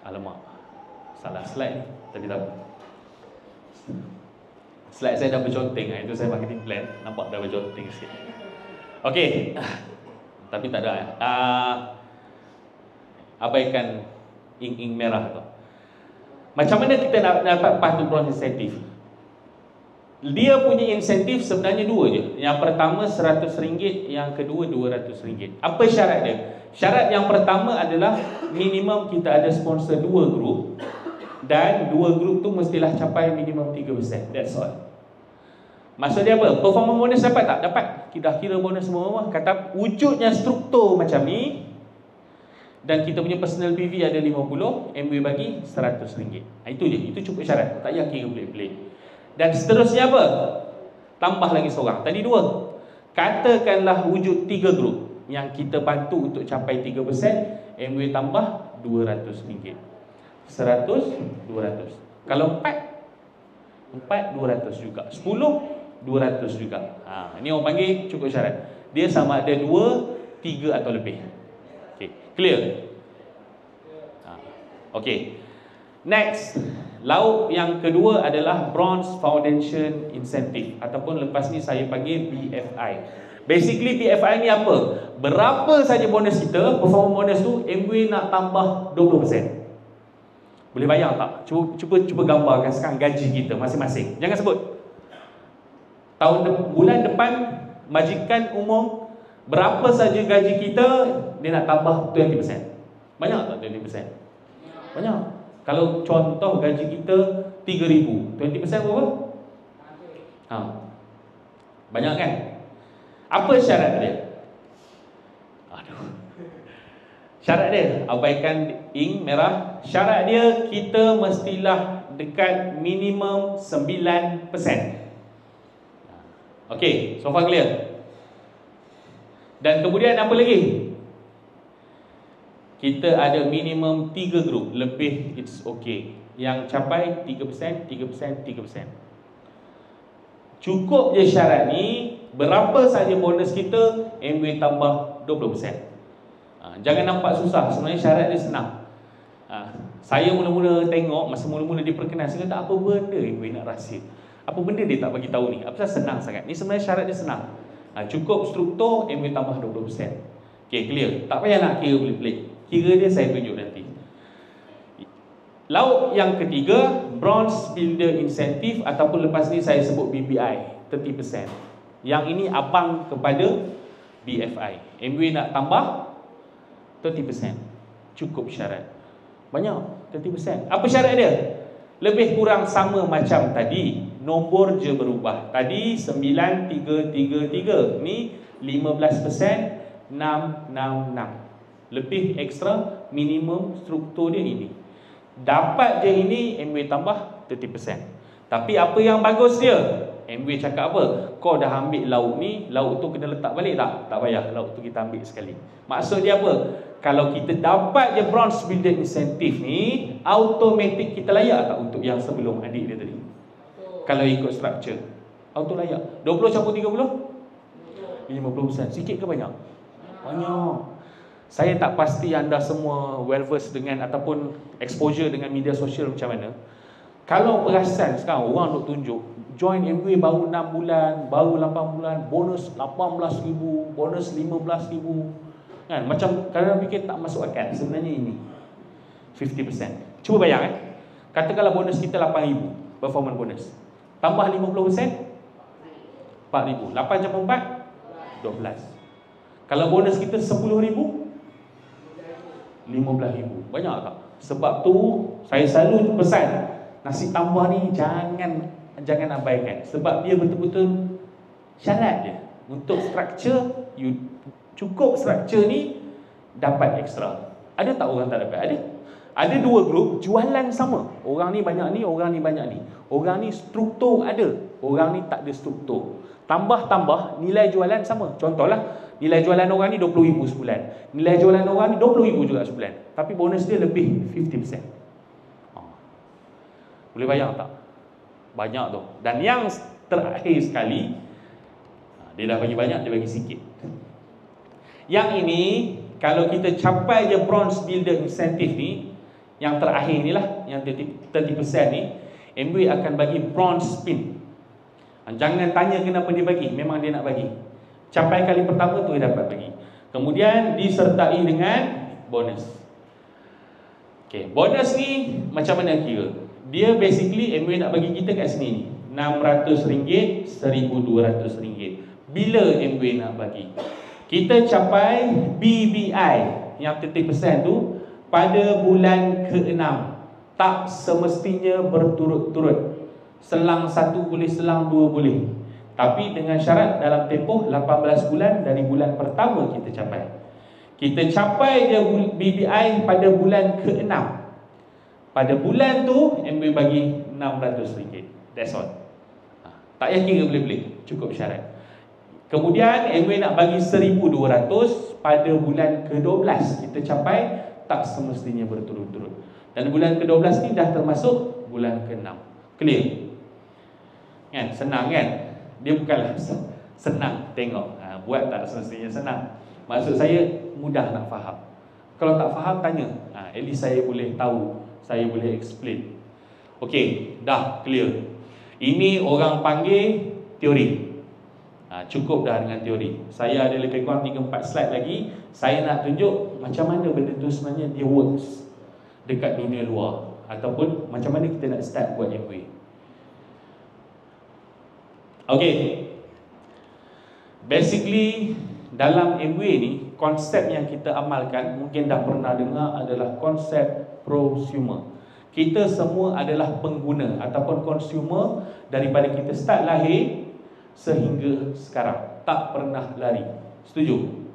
Alamak, salah slide ni. Tapi tak apa. Slide saya dah berconteng. Itu saya marketing plan. Nampak dah berconteng sikit. Okey. Tapi tak ada. Abaikan ing merah tu. Macam mana kita nak dapat Path to Bronze Incentive? Dia punya insentif sebenarnya 2 je. Yang pertama RM100, yang kedua RM200. Apa syarat dia? Syarat yang pertama adalah minimum kita ada sponsor 2 grup, dan 2 grup tu mestilah capai minimum 3%. That's all. Maksud dia apa? Performance bonus dapat tak? Dapat. Kita kira bonus semua. Kata wujudnya struktur macam ni, dan kita punya personal PV ada 50, Amway bagi RM100. Itu je. Itu cukup syarat. Tak payah kira pelik-pelik. Dan seterusnya apa? Tambah lagi seorang. Tadi 2. Katakanlah wujud 3 grup yang kita bantu untuk capai 3%, Amway tambah RM200. 100, 200. Kalau 4 200 juga. 10, 200 juga. Ini orang panggil cukup syarat. Dia sama ada 2, 3 atau lebih. Okay, clear? Okay. Next, lauk yang kedua adalah Bronze Foundation Incentive ataupun lepas ni saya panggil BFI. Basically BFI ni apa? Berapa saja bonus kita, performance bonus tu Amway nak tambah 20%. Boleh bayang tak? Cuba gambarkan sekarang gaji kita masing-masing. Jangan sebut. Bulan depan majikan umum berapa saja gaji kita, dia nak tambah 20%. Banyak tak 20%? Banyak. Kalau contoh gaji kita 3,000, 20% berapa? Banyak kan? Apa syarat dia? Syarat dia, abaikan ing merah. Syarat dia kita mestilah dekat minimum 9%. Okey, so far clear? Dan kemudian apa lagi? Kita ada minimum 3 grup. Lebih it's okay. Yang capai 3%, 3%, 3%. Cukup je syarat ni. Berapa saja bonus kita, Amway tambah 20%. Jangan nampak susah. Sebenarnya syarat dia senang. Saya mula-mula tengok, masa mula-mula dia perkenal, saya kata apa benda Amway nak rahsia? Apa benda dia tak bagi tahu ni? Apa senang sangat? Ni sebenarnya syarat dia senang. Cukup struktur, Amway tambah 20%. Okay, clear? Tak payah nak kira pelik-pelik. Kira dia saya tunjuk nanti. Lauk yang ketiga, Bronze Builder Incentive ataupun lepas ni saya sebut BBI, 30%. Yang ini abang kepada BFI. Amway nak tambah 30%. Cukup syarat. Banyak, 30%. Apa syarat dia? Lebih kurang sama macam tadi. Nombor je berubah. Tadi 9333. Ni 15%, 666. Lebih ekstra, minimum struktur dia ini. Dapat je ini, Amway tambah 30%. Tapi apa yang bagus dia? Amway cakap apa? Kau dah ambil lauk ni, lauk tu kena letak balik tak? Tak payah, lauk tu kita ambil sekali. Maksud dia apa? Kalau kita dapat je Bronze Builder Incentive ni, automatik kita layak tak untuk yang sebelum adik dia tadi? Kalau ikut structure, auto layak. 20 campur 30? 50%. Sikit ke banyak? Banyak. Saya tak pasti anda semua well versed dengan ataupun exposure dengan media sosial macam mana. Kalau perasan sekarang orang duk tunjuk join Amway baru 6 bulan, baru 8 bulan, bonus 18,000, bonus 15,000. Kan macam kadang fikir tak masuk akal. Sebenarnya ini 50%. Cuba bayang katakanlah bonus kita 8,000 performance bonus. Tambah 50%, 4,000. 8 campur 4, 12. Kalau bonus kita 10,000, 15,000. Banyak tak? Sebab tu saya selalu pesan, nasi tambah ni jangan abaikan. Sebab dia betul-betul syarat dia. Untuk structure, cukup structure ni dapat ekstra. Ada tak orang tak dapat? Ada. Ada 2 grup jualan sama. Orang ni banyak ni, orang ni banyak ni. Orang ni struktur ada, orang ni tak ada struktur. Tambah-tambah nilai jualan sama. Contohlah, nilai jualan orang ni 20,000 sebulan, nilai jualan orang ni 20,000 juga sebulan, tapi bonus dia lebih 50%. Boleh bayang tak? Banyak tu. Dan yang terakhir sekali, dia dah bagi banyak, dia bagi sikit. Yang ini, kalau kita capai je bronze builder incentive ni, yang terakhir ni lah, yang 30% ni, Amway akan bagi bronze pin. Jangan tanya kenapa dia bagi, memang dia nak bagi. Capai kali pertama tu dia dapat bagi. Kemudian disertai dengan bonus. Okay, bonus ni macam mana kira? Dia basically Amway nak bagi kita kat sini ni RM600, RM1,200. Bila Amway nak bagi? Kita capai BBI yang 30% tu pada bulan ke-6. Tak semestinya berturut-turut. Selang 1 boleh, selang 2 boleh. Tapi dengan syarat dalam tempoh 18 bulan dari bulan pertama kita capai. Kita capai je BBI pada bulan ke-6. Pada bulan tu Amway bagi RM600. That's all. Tak payah kira boleh-boleh, cukup syarat. Kemudian Amway nak bagi RM1,200 pada bulan ke-12 kita capai, tak semestinya berturut-turut. Dan bulan ke-12 ni dah termasuk bulan ke-6. Clear? Kan? Senang kan? Dia bukanlah senang tengok, buat tak semestinya senang. Maksud saya mudah nak faham. Kalau tak faham tanya, at least saya boleh tahu, saya boleh explain. Okey, dah clear. Ini orang panggil teori. Cukup dah dengan teori. Saya ada lebih kurang 3-4 slide lagi. Saya nak tunjuk macam mana benda tu sebenarnya dia works dekat dunia luar, ataupun macam mana kita nak start buat Amway. Okay, basically dalam Amway ni, konsep yang kita amalkan, mungkin dah pernah dengar, adalah konsep prosumer. Kita semua adalah pengguna ataupun consumer daripada kita start lahir sehingga sekarang, tak pernah lari. Setuju?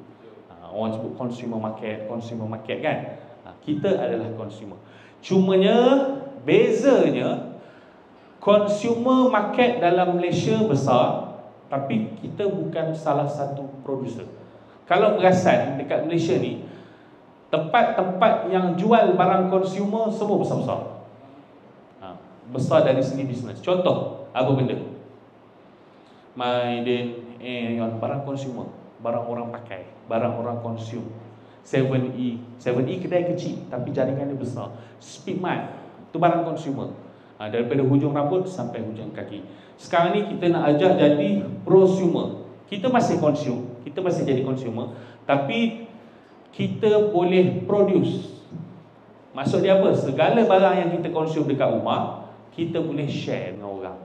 Orang sebut consumer market kan? Kita adalah consumer. Cumanya bezanya, consumer market dalam Malaysia besar, tapi kita bukan salah satu producer. Kalau perasan dekat Malaysia ni, tempat-tempat yang jual barang consumer semua besar-besar. Besar dari segi bisnes. Contoh, apa benda? Maiden, barang consumer, barang orang pakai, barang orang consume. 7E kedai kecil tapi jaringan dia besar. Speedmart, itu barang consumer, daripada hujung rambut sampai hujung kaki. Sekarang ni kita nak ajak jadi prosumer. Kita masih consume, kita masih jadi consumer, tapi kita boleh produce. Maksud dia apa? Segala barang yang kita consume dekat rumah, kita boleh share dengan orang.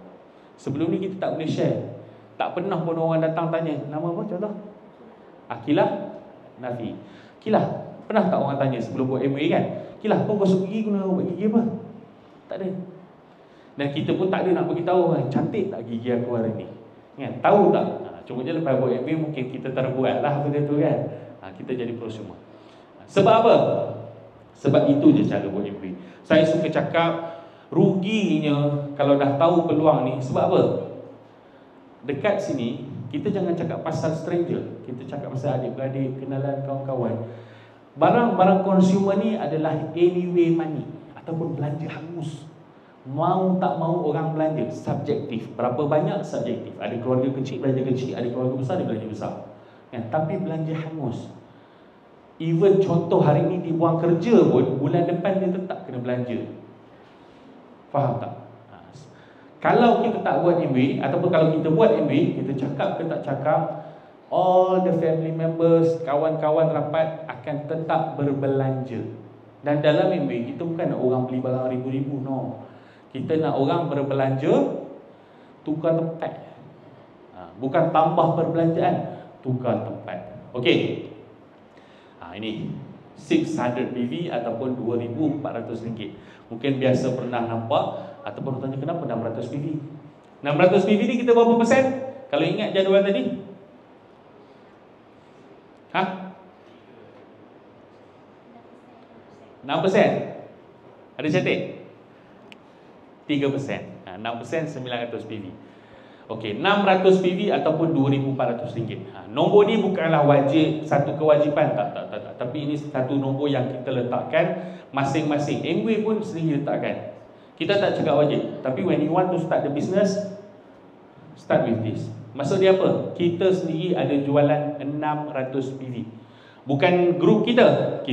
Sebelum ni kita tak boleh share. Tak pernah pun orang datang tanya, nama apa contoh? Akilah, Nafi. Kilah, pernah tak orang tanya sebelum buat Amway kan? Kilah, kau gosok gigi guna buat gigi apa? Tak ada. Dan kita pun tak ada nak beritahu orang, cantik tak gigi aku hari ni? Kan? Tahu tak? Cuma je lepas buat Amway mungkin kita terbuat lah benda tu kan? Kita jadi prosumer. Sebab apa? Sebab itu je cara buat Amway. Saya suka cakap, ruginya kalau dah tahu peluang ni. Sebab apa? Dekat sini kita jangan cakap pasal stranger, kita cakap pasal adik-beradik, kenalan, kawan-kawan. Barang-barang consumer ni adalah anyway money, ataupun belanja hangus. Mau tak mau orang belanja, subjektif. Berapa banyak? Subjektif. Ada keluarga kecil belanja kecil, ada keluarga besar dia belanja besar kan? Tapi belanja hangus. Even contoh hari ni dibuang kerja pun, bulan depan dia tetap kena belanja. Faham tak? Kalau kita tak buat Amway, ataupun kalau kita buat Amway, kita cakap ke tak cakap, all the family members, kawan-kawan rapat akan tetap berbelanja. Dan dalam Amway, kita bukan nak orang beli barang ribu-ribu, no. Kita nak orang berbelanja, tukar tempat. Bukan tambah perbelanjaan, tukar tempat. Okey. Ini 600 PV ataupun RM2,400. Mungkin biasa pernah nampak, ataupun tanya kenapa 600 PV. 600 PV ni kita berapa persen? Kalau ingat jadual tadi? 6%? Ada cantik? 3%. 6% 900 PV. Okey, 600 PV ataupun RM2,400. Nombor ni bukanlah wajib, satu kewajipan, tak. Tapi ini satu nombor yang kita letakkan masing-masing. Amway pun sendiri letakkan. Kita tak cakap wajib, tapi when you want to start the business, start with this. Maksud dia apa? Kita sendiri ada jualan 600 PV. Bukan grup kita.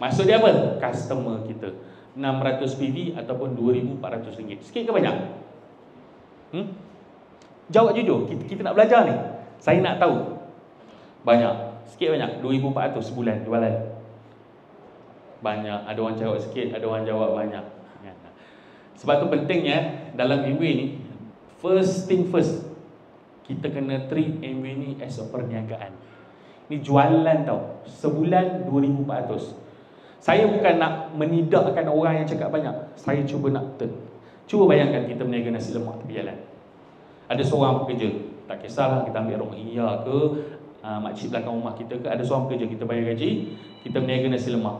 Maksud dia apa? Customer kita. 600 PV ataupun RM2,400. Sikit ke banyak? Jawab jujur, kita nak belajar ni. Saya nak tahu. Banyak. Sikit banyak? 2,400 sebulan jualan. Banyak. Ada orang jawab sikit, ada orang jawab banyak. Sebab tu pentingnya dalam Amway ni, first thing first, kita kena treat Amway ni as a perniagaan. Ni jualan tau. Sebulan 2,400. Saya bukan nak menidakkan orang yang cakap banyak. Saya cuba nak turn. Cuba bayangkan kita berniaga nasi lemak tepi jalan. Ada seorang pekerja, tak kisahlah kita ambil Rohia ke, makcik belakang rumah kita ke, ada seorang pekerja, kita bayar gaji, kita berniaga nasi lemak.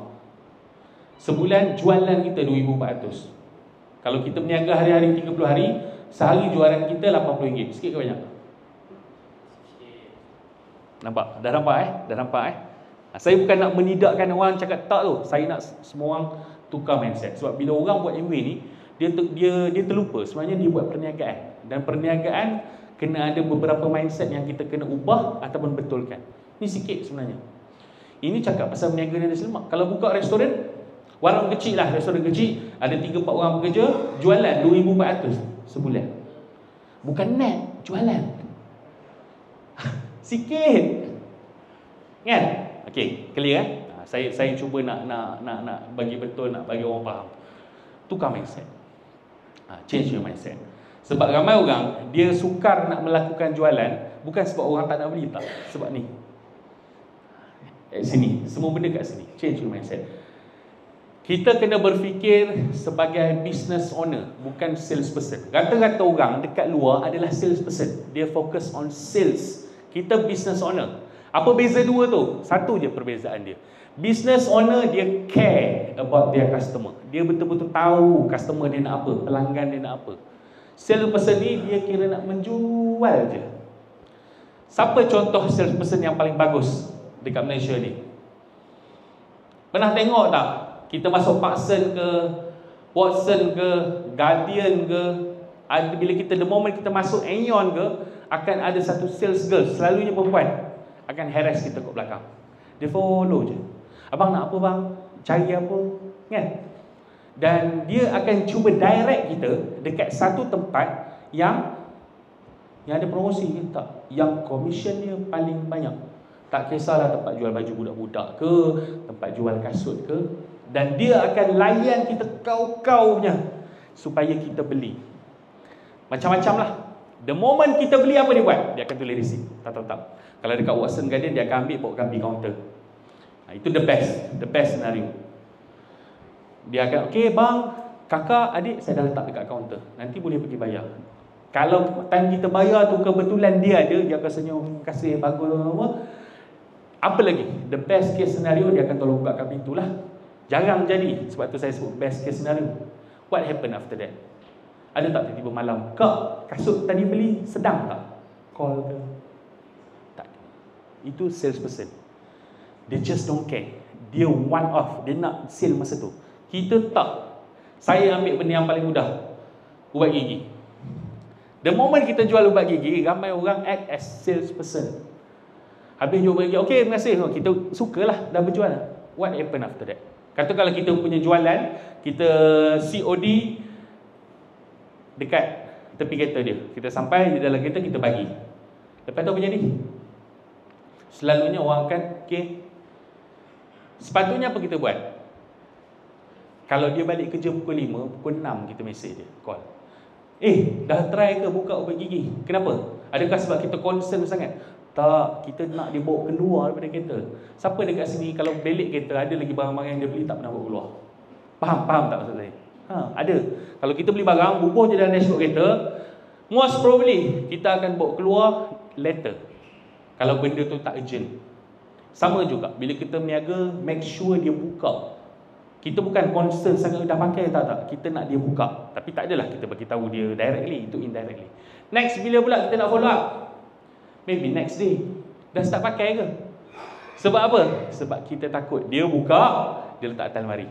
Sebulan jualan kita 2,400. Kalau kita berniaga hari-hari 30 hari, sehari jualan kita RM80. Sikit ke banyak? Nampak? Dah nampak. Saya bukan nak menidakkan orang cakap tak tu. Saya nak semua orang tukar mindset. Sebab bila orang buat Amway ni, dia terlupa sebenarnya dia buat perniagaan. Dan perniagaan kena ada beberapa mindset yang kita kena ubah ataupun betulkan. Ni sikit sebenarnya. Ini cakap pasal berniaga nasi lemak. Kalau buka restoran, warung kecil lah, restoran kecil, ada 3-4 orang bekerja, jualan 2,400 sebulan. Bukan net, jualan. Sikit. Kan? Okey, clear kan? Saya cuba nak bagi betul, nak bagi orang faham. Tukar mindset. Change your mindset. Sebab ramai orang dia sukar nak melakukan jualan bukan sebab orang tak nak beli, tak. Sebab ni. Sini, semua benda kat sini. Change your mindset. Kita kena berfikir sebagai business owner, bukan salesperson. Rata-rata orang dekat luar adalah salesperson. Dia fokus on sales. Kita business owner. Apa beza dua tu? Satu je perbezaan dia. Business owner dia care about their customer. Dia betul-betul tahu customer dia nak apa, pelanggan dia nak apa. Salesperson ni dia kira nak menjual je. Siapa contoh salesperson yang paling bagus dekat Malaysia ni? Pernah tengok tak? Kita masuk Parkson ke, Watson ke, Guardian ke, bila kita the moment kita masuk Aeon ke, akan ada satu sales girl, selalunya perempuan, akan harass kita kat belakang. Dia follow je. Abang nak apa bang? Cari apa? Kan? Dan dia akan cuba direct kita dekat satu tempat yang ada promosi ke tak, yang commission dia paling banyak. Tak kisahlah tempat jual baju budak-budak ke, tempat jual kasut ke, dan dia akan layan kita kau-kaunya supaya kita beli. Macam-macam lah. The moment kita beli, apa dia buat? Dia akan tulis receipt. Tak. Kalau dekat Watson Guardian, dia akan ambil bawa pergi kaunter. Itu the best scenario. Dia akan, okay bang, kakak, adik, saya dah letak dekat kaunter, nanti boleh pergi bayar. Kalau time kita bayar tu kebetulan dia ada, dia akan senyum, kasih, bagus, apa lagi? The best case scenario, dia akan tolong bukakan pintu lah. Jarang jadi. Sebab tu saya sebut best case scenario. What happen after that? Ada tak tiba-tiba malam, kak, kasut tadi beli sedang tak? Call ke? Tak. Itu salesperson. Dia just don't care. Dia one off. Dia nak sale masa tu. Kita tak. Saya ambil benda yang paling mudah, ubat gigi. The moment kita jual ubat gigi, ramai orang act as salesperson. Habis jual ubat gigi, okay, terima kasih, kita sukalah dah berjual. What happen after that? Kata kalau kita punya jualan, kita COD dekat tepi kereta dia, kita sampai di dalam kereta, kita bagi. Lepas tu apa jadi? Selalunya orang akan, okay, sepatutnya apa kita buat? Kalau dia balik kerja pukul 5, pukul 6 kita mesej dia, call. Dah try ke buka ubat gigi? Kenapa? Adakah sebab kita concern sangat? Tak, kita nak dia bawa keluar daripada kereta. Siapa dekat sini kalau belik kereta, ada lagi barang-barang yang dia beli tak pernah bawa keluar? Faham tak maksud saya? Ada. Kalau kita beli barang, bubuh je dalam dashboard kereta, most probably kita akan bawa keluar later, kalau benda tu tak urgent. Sama juga, bila kita berniaga, make sure dia buka Kita bukan concern sangat dah pakai tak. Kita nak dia buka. Tapi tak adalah kita bagi tahu dia directly, itu indirectly. Next, bila pula kita nak follow up? Maybe next day. Dah start pakai ke? Sebab apa? Sebab kita takut dia buka, dia letak atas lemari.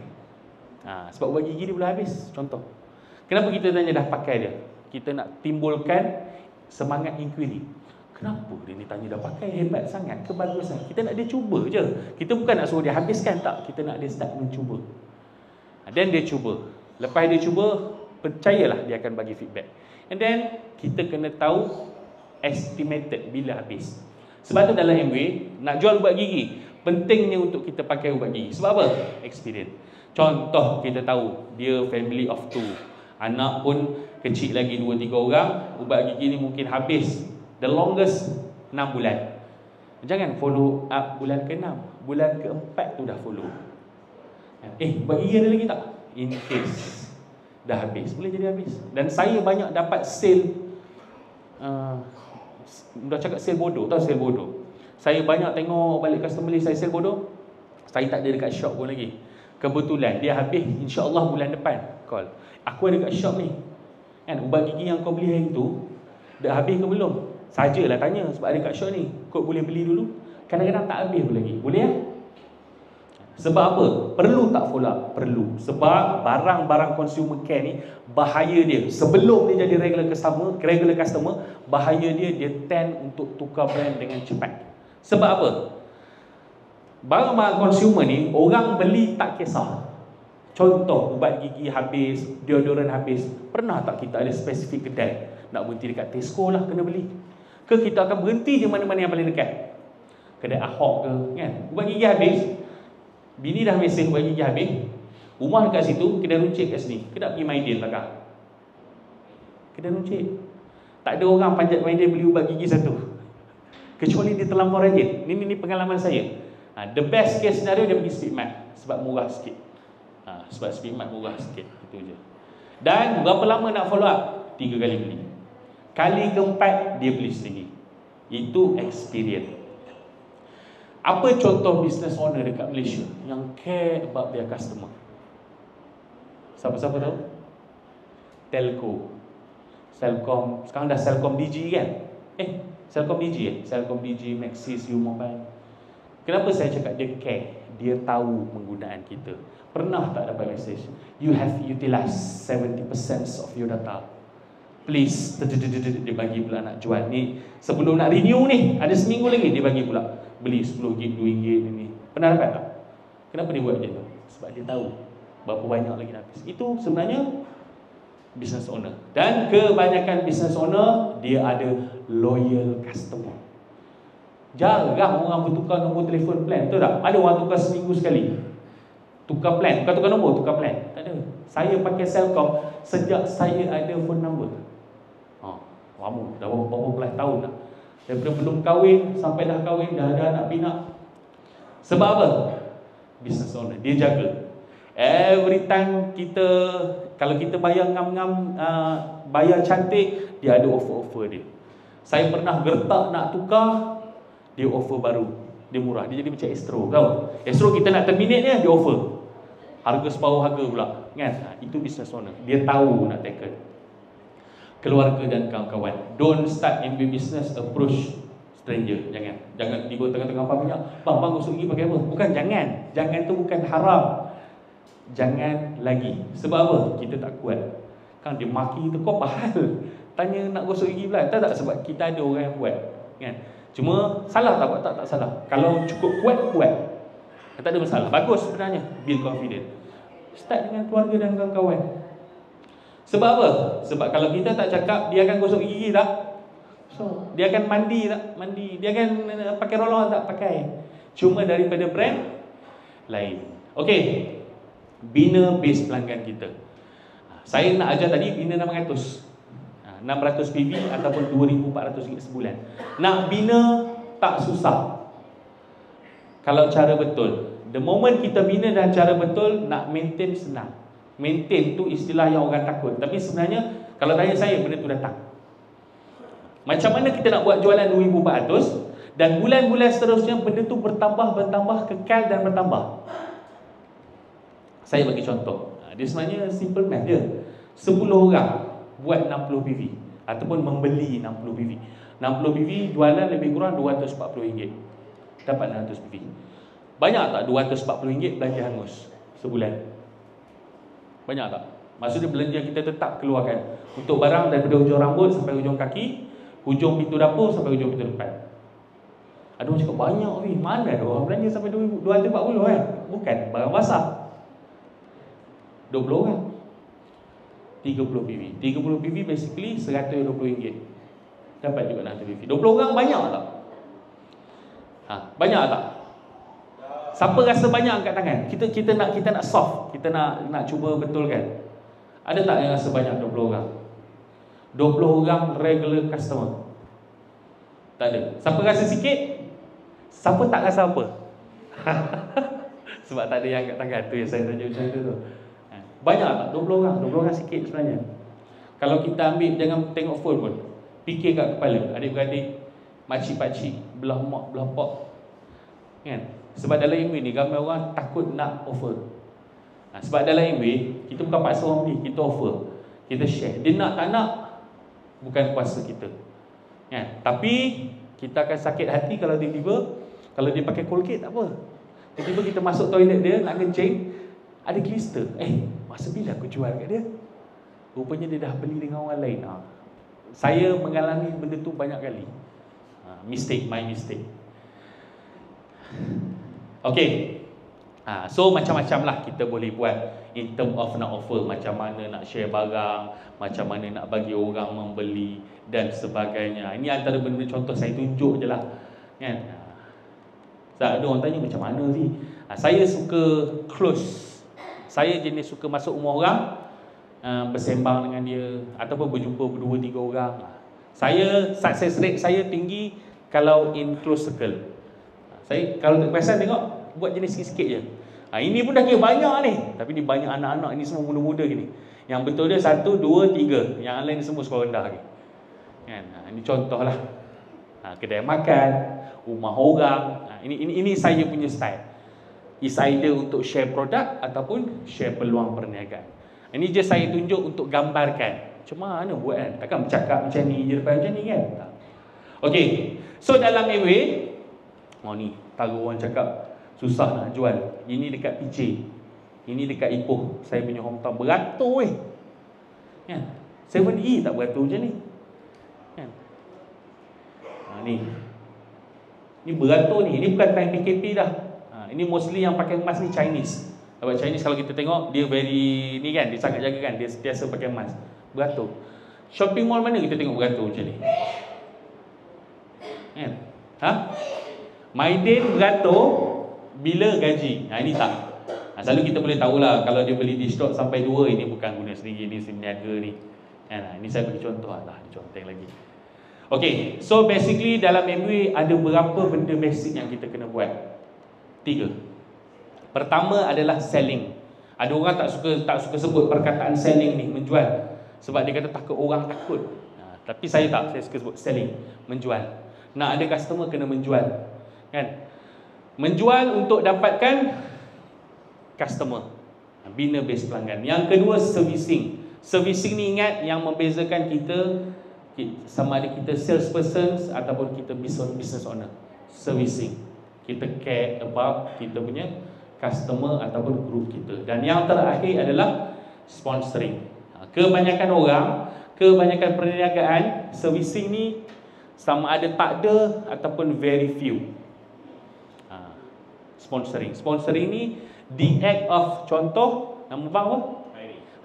Sebab ubat gigi dia boleh habis. Contoh. Kenapa kita tanya dah pakai dia? Kita nak timbulkan semangat inquiry. Kenapa dia ni tanya dah pakai, hebat sangat, kebagusan. Kita nak dia cuba je. Kita bukan nak suruh dia habiskan, tak. Kita nak dia start mencuba. Dan dia cuba. Lepas dia cuba, percayalah dia akan bagi feedback. And then kita kena tahu estimated bila habis. Sebab tu dalam MWay, nak jual ubat gigi, pentingnya untuk kita pakai ubat gigi. Sebab apa? Experience. Contoh, kita tahu dia family of 2. Anak pun kecil lagi 2-3 orang. Ubat gigi ni mungkin habis the longest 6 bulan. Jangan follow up bulan ke-6. Bulan ke-4 tu dah follow. Ubat gigi ada lagi tak? In case dah habis, boleh jadi habis. Dan saya banyak dapat sale, dah cakap sale bodoh. Tahu sale bodoh? Saya banyak tengok balik customer list saya sale bodoh. Saya tak ada dekat shop pun lagi. Kebetulan dia habis, insya-Allah bulan depan call. Aku ada dekat shop ni. Kan ubat gigi yang kau beli hari tu dah habis ke belum? Sajalah tanya sebab ada kat shop ni. Kau boleh beli dulu. Kadang-kadang tak habis pun lagi. Boleh ya? Sebab apa? Perlu tak follow up? Perlu. Sebab barang-barang consumer care ni bahaya dia. Sebelum dia jadi regular customer, bahaya dia tend untuk tukar brand dengan cepat. Sebab apa? Barang-barang consumer ni orang beli tak kisah. Contoh, ubat gigi habis, deodoran habis. Pernah tak kita ada spesifik kedai nak berhenti dekat Tesco lah kena beli? Ke kita akan berhenti je mana-mana yang paling dekat? Kedai Ahok ke, kan? Ubat gigi habis, bini dah mesej ubat gigi habis, rumah dekat situ, kedai runcit kat sini. Kita nak pergi Maidin belakang. Kedai runcit. Tak ada orang panjat Maidin beli ubat gigi satu. Kecuali dia terlampau rajin. Ni pengalaman saya. The best case scenario dia pergi Speedmart sebab murah sikit. Sebab Speedmart murah sikit. Itu je. Dan berapa lama nak follow up? 3 kali beli. Kali keempat dia beli sendiri. Itu experience. Apa contoh business owner dekat Malaysia yang care about their customer? Siapa-siapa tahu? Telco, Celcom. Sekarang dah Celcom Digi kan? Celcom Digi Celcom Digi, Maxis, U-Mobile. Kenapa saya cakap dia care? Dia tahu penggunaan kita. Pernah tak dapat message, you have utilized 70% of your data, please. Dia bagi pula nak jual ni. Sebelum nak renew ni, ada seminggu lagi dia bagi pula, beli 10 gig, 2 gig ni. Pernah dapat tak? Kenapa dia buat macam tu? Sebab dia tahu berapa banyak lagi nak habis. Itu sebenarnya business owner. Dan kebanyakan business owner, dia ada loyal customer. Jarang orang bertukar nombor telefon plan. Betul tak? Ada orang tukar seminggu sekali. Tukar plan, bukan tukar nombor, tukar plan. Tak ada. Saya pakai Celcom sejak saya ada phone number. Lama, dah berapa belas tahun dah. Daripada belum kahwin sampai dah kahwin, dah ada anak pinak. Sebab apa? Business owner, dia jaga. Every time kita, kalau kita bayar ngam-ngam, bayar cantik, dia ada offer-offer dia. Saya pernah gertak nak tukar, dia offer baru. Dia murah, dia jadi macam Astro. Tahu? Astro kita nak terminate dia offer harga separuh harga pula, kan? Itu business owner. Dia tahu nak tackle keluarga dan kawan-kawan. Don't start MB business approach stranger. Jangan di tengah-tengah minyak. Bang gosok gigi pakai apa? Bukan, jangan tu bukan haram. Jangan lagi. Sebab apa? Kita tak kuat. Kan dia maki tu, kau apa hal? Tanya nak gosok gigi pula. Tak sebab kita ada orang yang buat, kan? Cuma salah tak buat? Tak salah. Kalau cukup kuat. Tak ada masalah. Bagus sebenarnya. Build confidence. Start dengan keluarga dan kawan-kawan. Sebab apa? Sebab kalau kita tak cakap, dia akan gosok gigi tak? So, dia akan mandi tak? Mandi. Dia akan pakai roll-on tak? Pakai. Cuma daripada brand lain. Okey. Bina base pelanggan kita. Saya nak ajar tadi bina 600. 600 PV ataupun 2,400 ringgit sebulan. Nak bina tak susah kalau cara betul. The moment kita bina dan cara betul, nak maintain senang. Maintain tu istilah yang orang takut. Tapi sebenarnya kalau tanya saya, benda tu datang. Macam mana kita nak buat jualan 2,400 dan bulan-bulan seterusnya benda tu bertambah, kekal dan bertambah. Saya bagi contoh. Dia sebenarnya simple math je. 10 orang buat 60 PV ataupun membeli 60 PV. 60 PV jualan lebih kurang RM240. Dapat 600 PV. Banyak tak RM240 belanja hangus sebulan? Banyak tak? Maksudnya belanja kita tetap keluarkan untuk barang daripada hujung rambut sampai hujung kaki, hujung pintu dapur sampai hujung pintu depan. Ada orang cakap banyak ni. Mana ada orang belanja sampai 240 kan? Bukan barang basah. 20 orang 30 PV. 30 PV basically RM120. Dapat juga 600 PV. 20 orang banyak tak? Banyak tak? Siapa rasa banyak angkat tangan? Kita nak solve. Kita nak cuba betulkan. Ada tak yang rasa banyak 20 orang? 20 orang regular customer? Tak ada. Siapa rasa sikit? Siapa tak rasa apa? Sebab tak ada yang angkat tangan. Tu yang saya tanya macam tu. Banyak tak? 20 orang. 20 orang sikit sebenarnya. Kalau kita ambil, jangan tengok phone pun, fikir kat kepala. Adik-beradik, makcik-pakcik, belah mak, belah pak, kan? Sebab dalam MW ni ramai orang takut nak offer. Sebab dalam MW kita bukan paksa orang beli, kita offer, kita share. Dia nak tak nak bukan kuasa kita, kan? Tapi kita akan sakit hati kalau tiba-tiba, kalau dia pakai Colgate tak apa, tiba-tiba kita masuk toilet dia nak kencing, ada glister. Masa bila aku jual kat dia? Rupanya dia dah beli dengan orang lain. Saya mengalami benda tu banyak kali. My mistake. Okay. So macam-macam lah kita boleh buat in term of nak offer, macam mana nak share barang, macam mana nak bagi orang membeli dan sebagainya. Ini antara benda contoh saya tunjuk je lah, kan? Ada orang tanya macam mana sih? Saya suka close. Saya jenis suka masuk rumah orang, bersembang dengan dia ataupun berjumpa berdua tiga orang. Saya success rate saya tinggi kalau in close circle. Saya kalau terkesan tengok buat jenis sikit-sikit je. Ini pun dah kira banyak ni, tapi ni banyak anak-anak, ni semua muda-muda gini. Yang betul dia 1, 2, 3, yang lain semua sekolah rendah lagi, kan? Ini contoh lah. Kedai makan, rumah orang. Ini saya punya style. Is either untuk share produk ataupun share peluang perniagaan. Ini je saya tunjuk untuk gambarkan macam mana buat, kan? Takkan bercakap macam ni je depan macam ni, kan? Okay. So dalam MW, ni tahu orang cakap susah nak jual. Ini dekat PC, ini dekat Ipoh, saya punya hometown, beratur kan? 7E tak beratur macam ni, kan? Ni beratur ni. Ini bukan time PKP dah. Ini mostly yang pakai emas ni Chinese. Sebab Chinese kalau kita tengok dia very ni, kan, dia sangat jaga, kan, dia sentiasa pakai emas. Beratur. Shopping mall mana kita tengok beratur macam ni, kan? Maiden beratur bila gaji. Ini tak. Selalu kita boleh tahulah kalau dia beli di stok sampai 2, ini bukan guna sendiri, ini niaga ni, kan? Ini saya bagi contoh lah, contoh lagi. Okay, so basically dalam MW ada berapa benda basic yang kita kena buat? 3. Pertama adalah selling. Ada orang tak suka sebut perkataan selling ni, menjual, sebab dia kata takut orang takut. Tapi saya tak, saya suka sebut selling, menjual. Nak ada customer kena menjual, kan? Menjual untuk dapatkan customer, bina base pelanggan. Yang kedua, servicing. Servicing ni ingat yang membezakan kita sama ada kita salesperson ataupun kita business owner. Servicing, kita care about kita punya customer ataupun group kita. Dan yang terakhir adalah sponsoring. Kebanyakan orang, kebanyakan perniagaan, servicing ni sama ada tak ada ataupun very few. Sponsoring ni the act of, contoh, nama bang apa?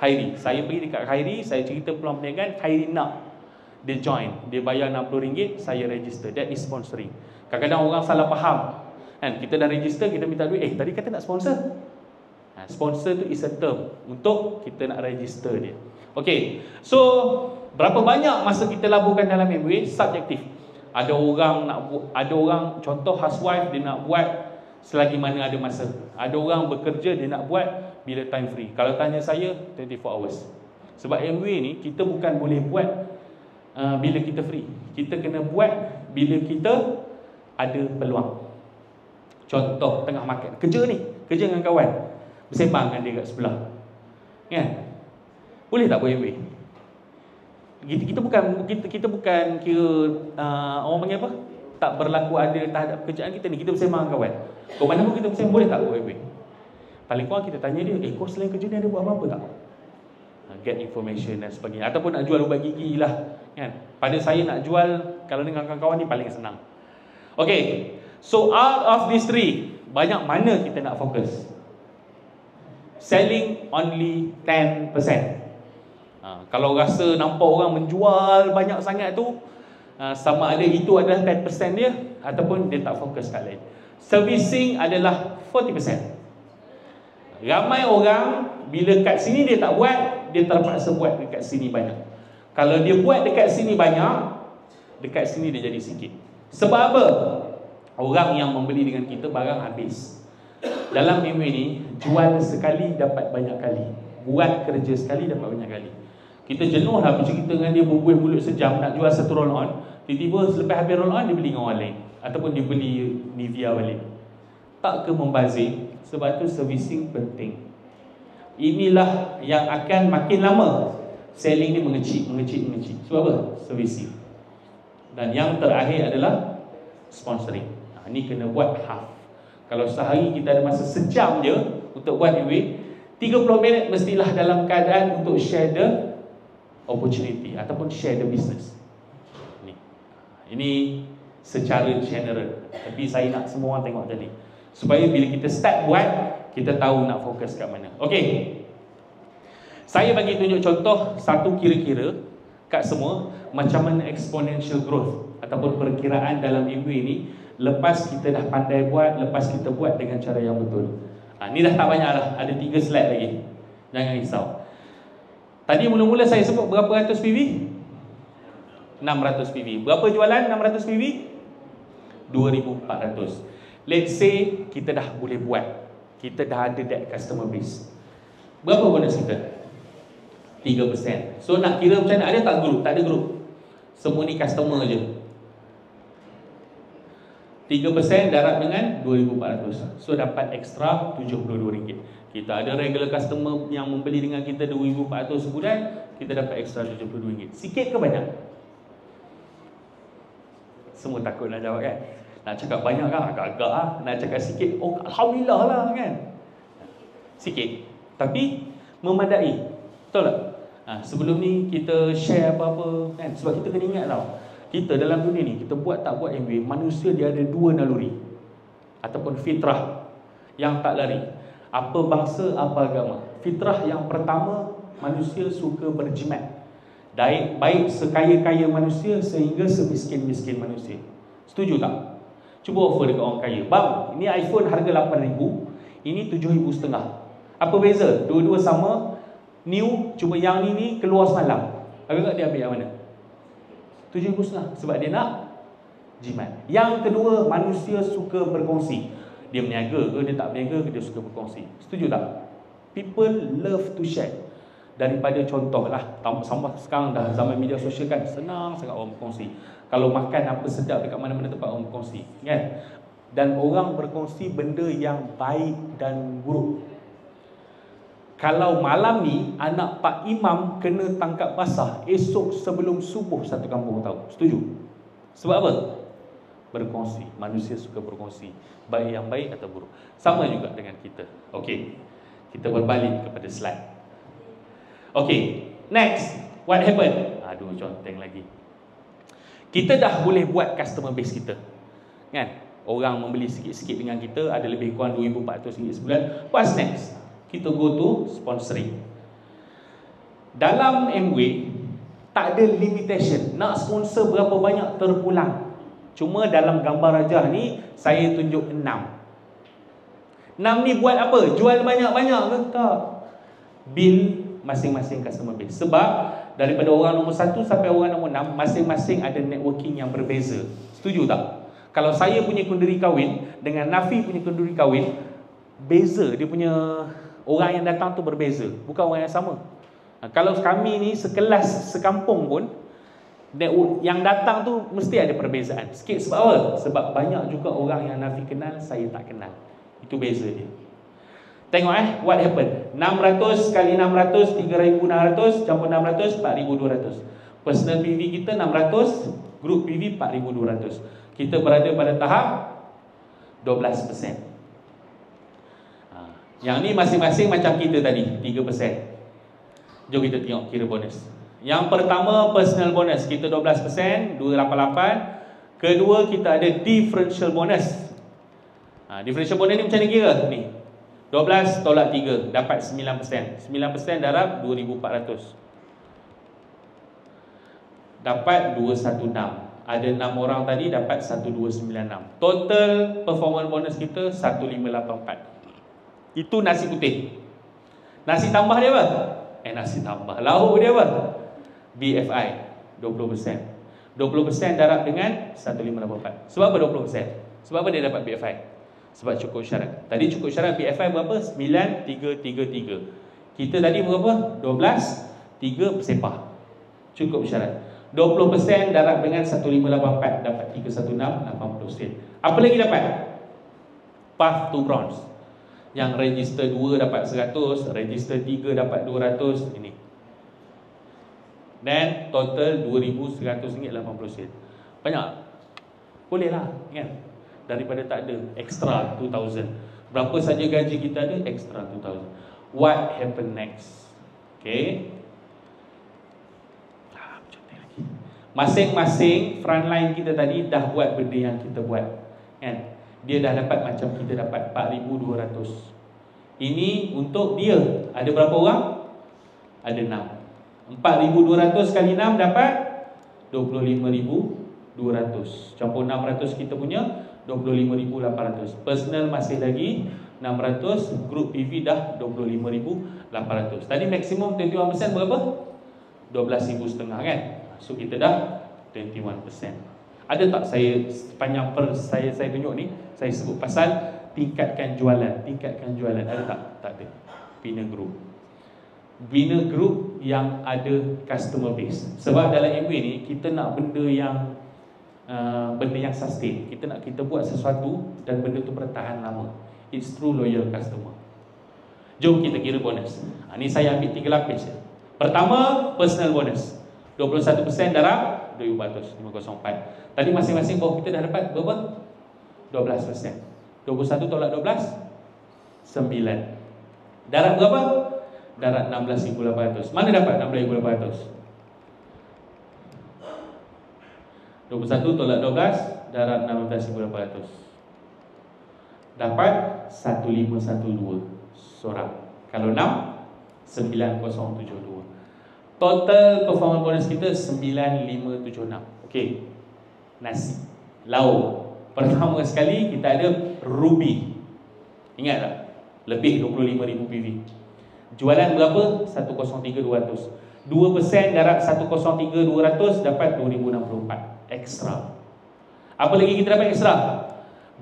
Khairi. Saya pergi dekat Khairi, saya cerita peluang perniagaan, Khairi nak, dia join, dia bayar RM60, saya register. That is sponsoring. Kadang-kadang orang salah faham, kan? Kita dah register, kita minta duit, tadi kata nak sponsor. Sponsor tu is a term untuk kita nak register dia. Okay, so berapa banyak masa kita laburkan dalam MBA subjektif. Ada orang contoh housewife, dia nak buat selagi mana ada masa. Ada orang bekerja, dia nak buat bila time free. Kalau tanya saya, 24 hours. Sebab MBA ni kita bukan boleh buat bila kita free. Kita kena buat bila kita ada peluang. Contoh tengah makan, kerja dengan kawan, bersembang dengan dia kat sebelah. Kan? Boleh tak buat MBA? Kita bukan kira orang panggil apa? Tak berlaku ada terhadap pekerjaan kita ni. Kita bersembang dengan kawan. Kau mana pun kita bersembang, boleh tak buat MBA? Paling kurang kita tanya dia, kau selain kerja ni ada buat apa-apa tak? Get information dan sebagainya. Ataupun nak jual ubat gigi lah, kan? Pada saya nak jual, kalau dengan kawan-kawan ni paling senang. Okay, so out of these three, banyak mana kita nak fokus? Selling only 10%. Kalau rasa nampak orang menjual banyak sangat tu, sama ada itu adalah 10% dia, ataupun dia tak fokus kat lain. Servicing adalah 40%. Ramai orang bila kat sini dia tak buat, dia terpaksa buat dekat sini banyak. Kalau dia buat dekat sini banyak, dekat sini dia jadi sikit. Sebab apa? Orang yang membeli dengan kita barang habis. Dalam MBA ni, jual sekali dapat banyak kali, buat kerja sekali dapat banyak kali. Kita jenuh lah bercerita dengan dia berbuih mulut sejam nak jual satu roll on. Tiba-tiba selepas habis roll on dia beli dengan orang lain, ataupun dia beli Nivea balik. Tak ke membazir? Sebab tu servicing penting. Inilah yang akan makin lama selling ni mengecil. Sebab apa? Servicing. Dan yang terakhir adalah sponsoring. Ni kena buat half. Kalau sehari kita ada masa sejam je untuk buat MBA, 30 minit mestilah dalam keadaan untuk share the opportunity ataupun share the business. Ini secara general, tapi saya nak semua orang tengok tadi, supaya bila kita start buat, kita tahu nak fokus kat mana. Okey, saya bagi tunjuk contoh satu kira-kira kat semua macam mana exponential growth ataupun perkiraan dalam MBA ni. Lepas kita dah pandai buat, lepas kita buat dengan cara yang betul. Ni dah tak banyak lah, ada 3 slide lagi. Jangan risau. Tadi mula-mula saya sebut berapa ratus PV? 600 PV. Berapa jualan 600 PV? 2,400. Let's say kita dah boleh buat, kita dah ada that customer base. Berapa bonus kita? 3%. So nak kira macam mana? Ada tak group? Tak ada group. Semua ni customer je. 3% darab dengan 2,400. So dapat extra RM72. Kita ada regular customer yang membeli dengan kita 2,400 sebulan, kita dapat extra RM72. Sikit ke banyak? Semua takut nak jawab kan? Nak cakap banyak kan? Agak-agak lah. Nak cakap sikit, oh Alhamdulillah lah kan? Sikit, tapi memadai. Betul tak? Sebelum ni kita share apa-apa kan? Sebab kita kena ingat tau, kita dalam dunia ni, kita buat tak buat MBA, manusia dia ada 2 naluri ataupun fitrah yang tak lari. Apa bangsa, apa agama. Fitrah yang pertama, manusia suka berjimat. Baik sekaya-kaya manusia sehingga semiskin-miskin manusia. Setuju tak? Cuba offer dekat orang kaya, bang, ini iPhone harga 8,000, ini 7,500. Apa beza? Dua-dua sama, new, cuma yang ni keluar semalam. Agak-agak dia ambil yang mana? 7,500. Sebab dia nak jimat. Yang kedua, manusia suka berkongsi. Dia berniaga ke, dia tak berniaga ke, dia suka berkongsi. Setuju tak? People love to share. Daripada contoh lah, sampai sekarang dah zaman media sosial kan, senang sangat orang berkongsi. Kalau makan apa sedap dekat mana-mana tempat, orang berkongsi kan? Dan orang berkongsi benda yang baik dan buruk. Kalau malam ni anak Pak Imam kena tangkap basah, esok sebelum subuh satu kampung tahu. Setuju? Sebab apa? Berkongsi. Manusia suka berkongsi, baik yang baik atau buruk. Sama juga dengan kita. Okey, kita berbalik kepada slide. Okey, next, what happened? Aduh, conteng lagi. Kita dah boleh buat customer base kita, kan? Orang membeli sikit-sikit dengan kita, ada lebih kurang RM2,400 sebulan. What's next? Kita go to sponsoring. Dalam MBA tak ada limitation, nak sponsor berapa banyak terpulang. Cuma dalam gambar rajah ni saya tunjuk 6. 6 ni buat apa? Jual banyak-banyak ke? Tak. Build masing-masing customer base. Sebab daripada orang nombor 1 sampai orang nombor 6, masing-masing ada networking yang berbeza. Setuju tak? Kalau saya punya kenduri kahwin dengan Nafi punya kenduri kahwin, beza dia punya. Orang yang datang tu berbeza, bukan orang yang sama. Kalau kami ni sekelas, sekampung pun, yang datang tu mesti ada perbezaan sikit. Sebab apa? Sebab banyak juga orang yang Nafi kenal, saya tak kenal. Itu beza dia. Tengok what happen. 600 kali 600, 3,600 campur 600, 4,200. Personal PV kita 600, group PV 4,200. Kita berada pada tahap 12%. Yang ni masing-masing macam kita tadi, 3%. Jom kita tengok kira bonus. Yang pertama personal bonus, kita 12%, 288. Kedua kita ada differential bonus. Differential bonus ni macam ni kira ni. 12 tolak 3 dapat 9%. 9% darab 2,400. Dapat 216. Ada 6 orang tadi dapat 1296. Total performance bonus kita 1584. Itu nasi putih. Nasi tambah dia apa? Nasi tambah lauk dia apa? BFI 20%. 20% darab dengan 1584. Sebab apa 20%? Sebab apa dia dapat BFI? Sebab cukup syarat. Tadi cukup syarat BFI berapa? 9333. Kita tadi berapa? 12, 3 bersepah. Cukup syarat. 20% darab dengan 1584 dapat 316, 80 sen. Apa lagi dapat? Path to bronze. Yang register 2 dapat 100, register 3 dapat 200. Ini. Dan total RM2,100.80. Banyak? Boleh lah, kan? Daripada tak ada, extra 2,000. Berapa saja gaji kita ada, extra 2,000. What happen next? Okay. Masing-masing frontline kita tadi dah buat benda yang kita buat, kan? Dia dah dapat macam kita dapat 4,200. Ini untuk dia. Ada berapa orang? Ada 6. 4,200 kali 6 dapat 25,200. Campur 600 kita punya 25,800. Personal masih lagi 600. Group PV dah 25,800. Tadi maksimum 21% berapa? 12,500 kan? So kita dah 21%. Ada tak saya sepanjang saya tunjuk ni, saya sebut pasal tingkatkan jualan. Tingkatkan jualan. Ada tak? Tak ada. Bina group. Bina group yang ada customer base. Sebab dalam MBA ni kita nak benda yang sustain. Kita buat sesuatu dan benda tu bertahan lama. It's true loyal customer. Jom kita kira bonus. Ni saya ambil 3 lapis. Pertama, personal bonus. 21% darab 2,404. Tadi masing-masing bawah kita dah dapat berapa? 12%. 21 tolak 12 9. Darab berapa? Darab 16,800. Mana dapat 16,800? 21 tolak 12 darab 16,800. Dapat 1,512 seorang. Kalau 6 9,072. Total performance bonus kita 9,576. Okey. Nasi, lauk. Pertama sekali kita ada Ruby. Ingat tak? Lebih 25,000 PV. Jualan berapa? 103,200. 2% darab 103,200 dapat 2,064 ekstra. Apa lagi kita dapat ekstra?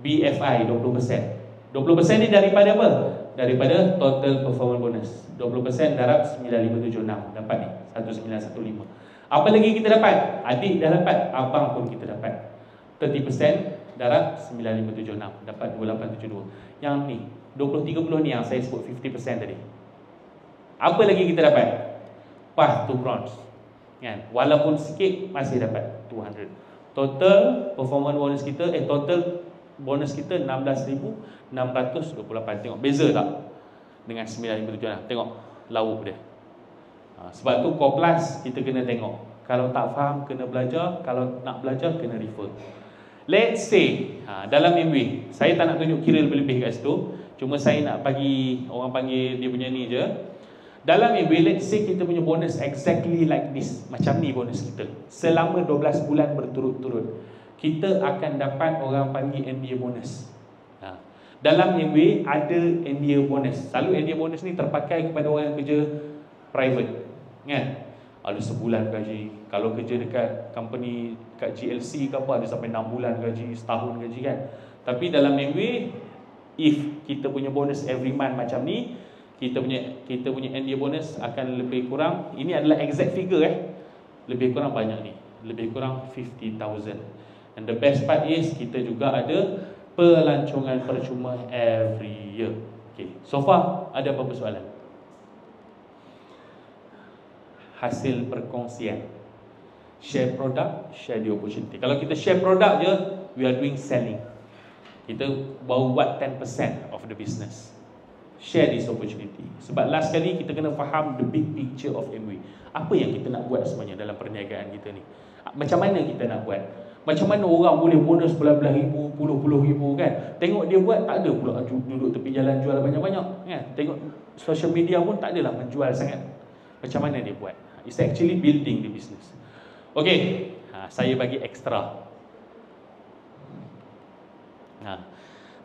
BFI 20%. 20% ni daripada apa? Daripada total performance bonus. 20% darab 9,576 dapat ni 1915. Apa lagi kita dapat? Adik dah dapat, abang pun kita dapat. 30% darab 9,576 dapat 2,872. Yang ni 20-30 ni yang saya sebut 50% tadi. Apa lagi kita dapat? Path to bronze, kan? Walaupun sikit masih dapat 200. Total performance bonus kita total bonus kita 16,628. Tengok beza tak dengan 9,576? Tengok lauk dia. Sebab tu Koplas kita kena tengok. Kalau tak faham kena belajar, kalau nak belajar kena refer. Let's say dalam MBA, saya tak nak tunjuk kira lebih-lebih kat situ. Cuma saya nak bagi orang panggil dia punya ni je. Dalam MBA, let's say kita punya bonus exactly like this. Macam ni bonus kita. Selama 12 bulan berturut-turut kita akan dapat orang panggil NDA bonus. Dalam MBA ada NDA bonus. Selalu NDA bonus ni terpakai kepada orang yang kerja private, kan? Ada sebulan gaji. Kalau kerja dekat company, kat GLC ke apa, ada sampai 6 bulan gaji, setahun gaji, kan? Tapi dalam MBA, if kita punya bonus every month macam ni, kita punya NDA bonus akan lebih kurang. Ini adalah exact figure lebih kurang banyak ni. Lebih kurang 50,000. And the best part is kita juga ada pelancongan percuma every year. Okay. So far ada apa soalan? Hasil perkongsian. Share produk, share the opportunity. Kalau kita share produk je, we are doing selling. Kita baru buat 10% of the business. Share this opportunity. Sebab last kali kita kena faham the big picture of Amway. Apa yang kita nak buat sebenarnya dalam perniagaan kita ni? Macam mana kita nak buat? Macam mana orang boleh bonus belah-belah ribu, puluh-puluh ribu kan? Tengok dia buat, tak ada pula duduk tepi jalan jual banyak-banyak kan? Tengok social media pun tak adalah menjual sangat. Macam mana dia buat? It's actually building the business. Okay, saya bagi ekstra.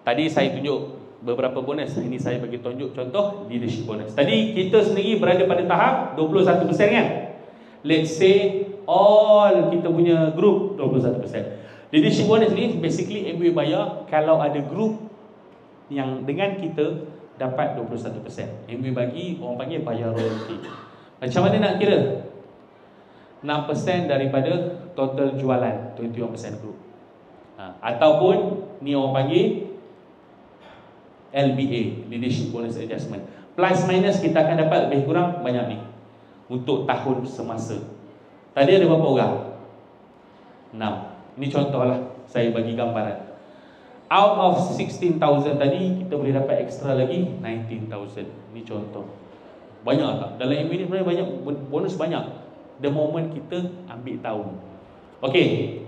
Tadi saya tunjuk beberapa bonus. Ini saya bagi tunjuk contoh leadership bonus. Tadi kita sendiri berada pada tahap 21% kan? Let's say all kita punya group 21%. Leadership bonus ni basically Amway bayar kalau ada group yang dengan kita dapat 21%. Amway bagi, orang panggil bayar royalty. Macam mana nak kira? 6% daripada total jualan 21% group. Ataupun ni orang panggil LBA, Leadership Bonus Adjustment. Plus minus kita akan dapat lebih kurang banyak ni untuk tahun semasa. Tadi ada berapa orang? 6. Ini contoh lah, saya bagi gambaran. Out of 16,000 tadi, kita boleh dapat extra lagi 19,000. Ini contoh. Banyak tak? Dalam Amway ni sebenarnya banyak, bonus banyak. The moment kita ambil tahu. Okay.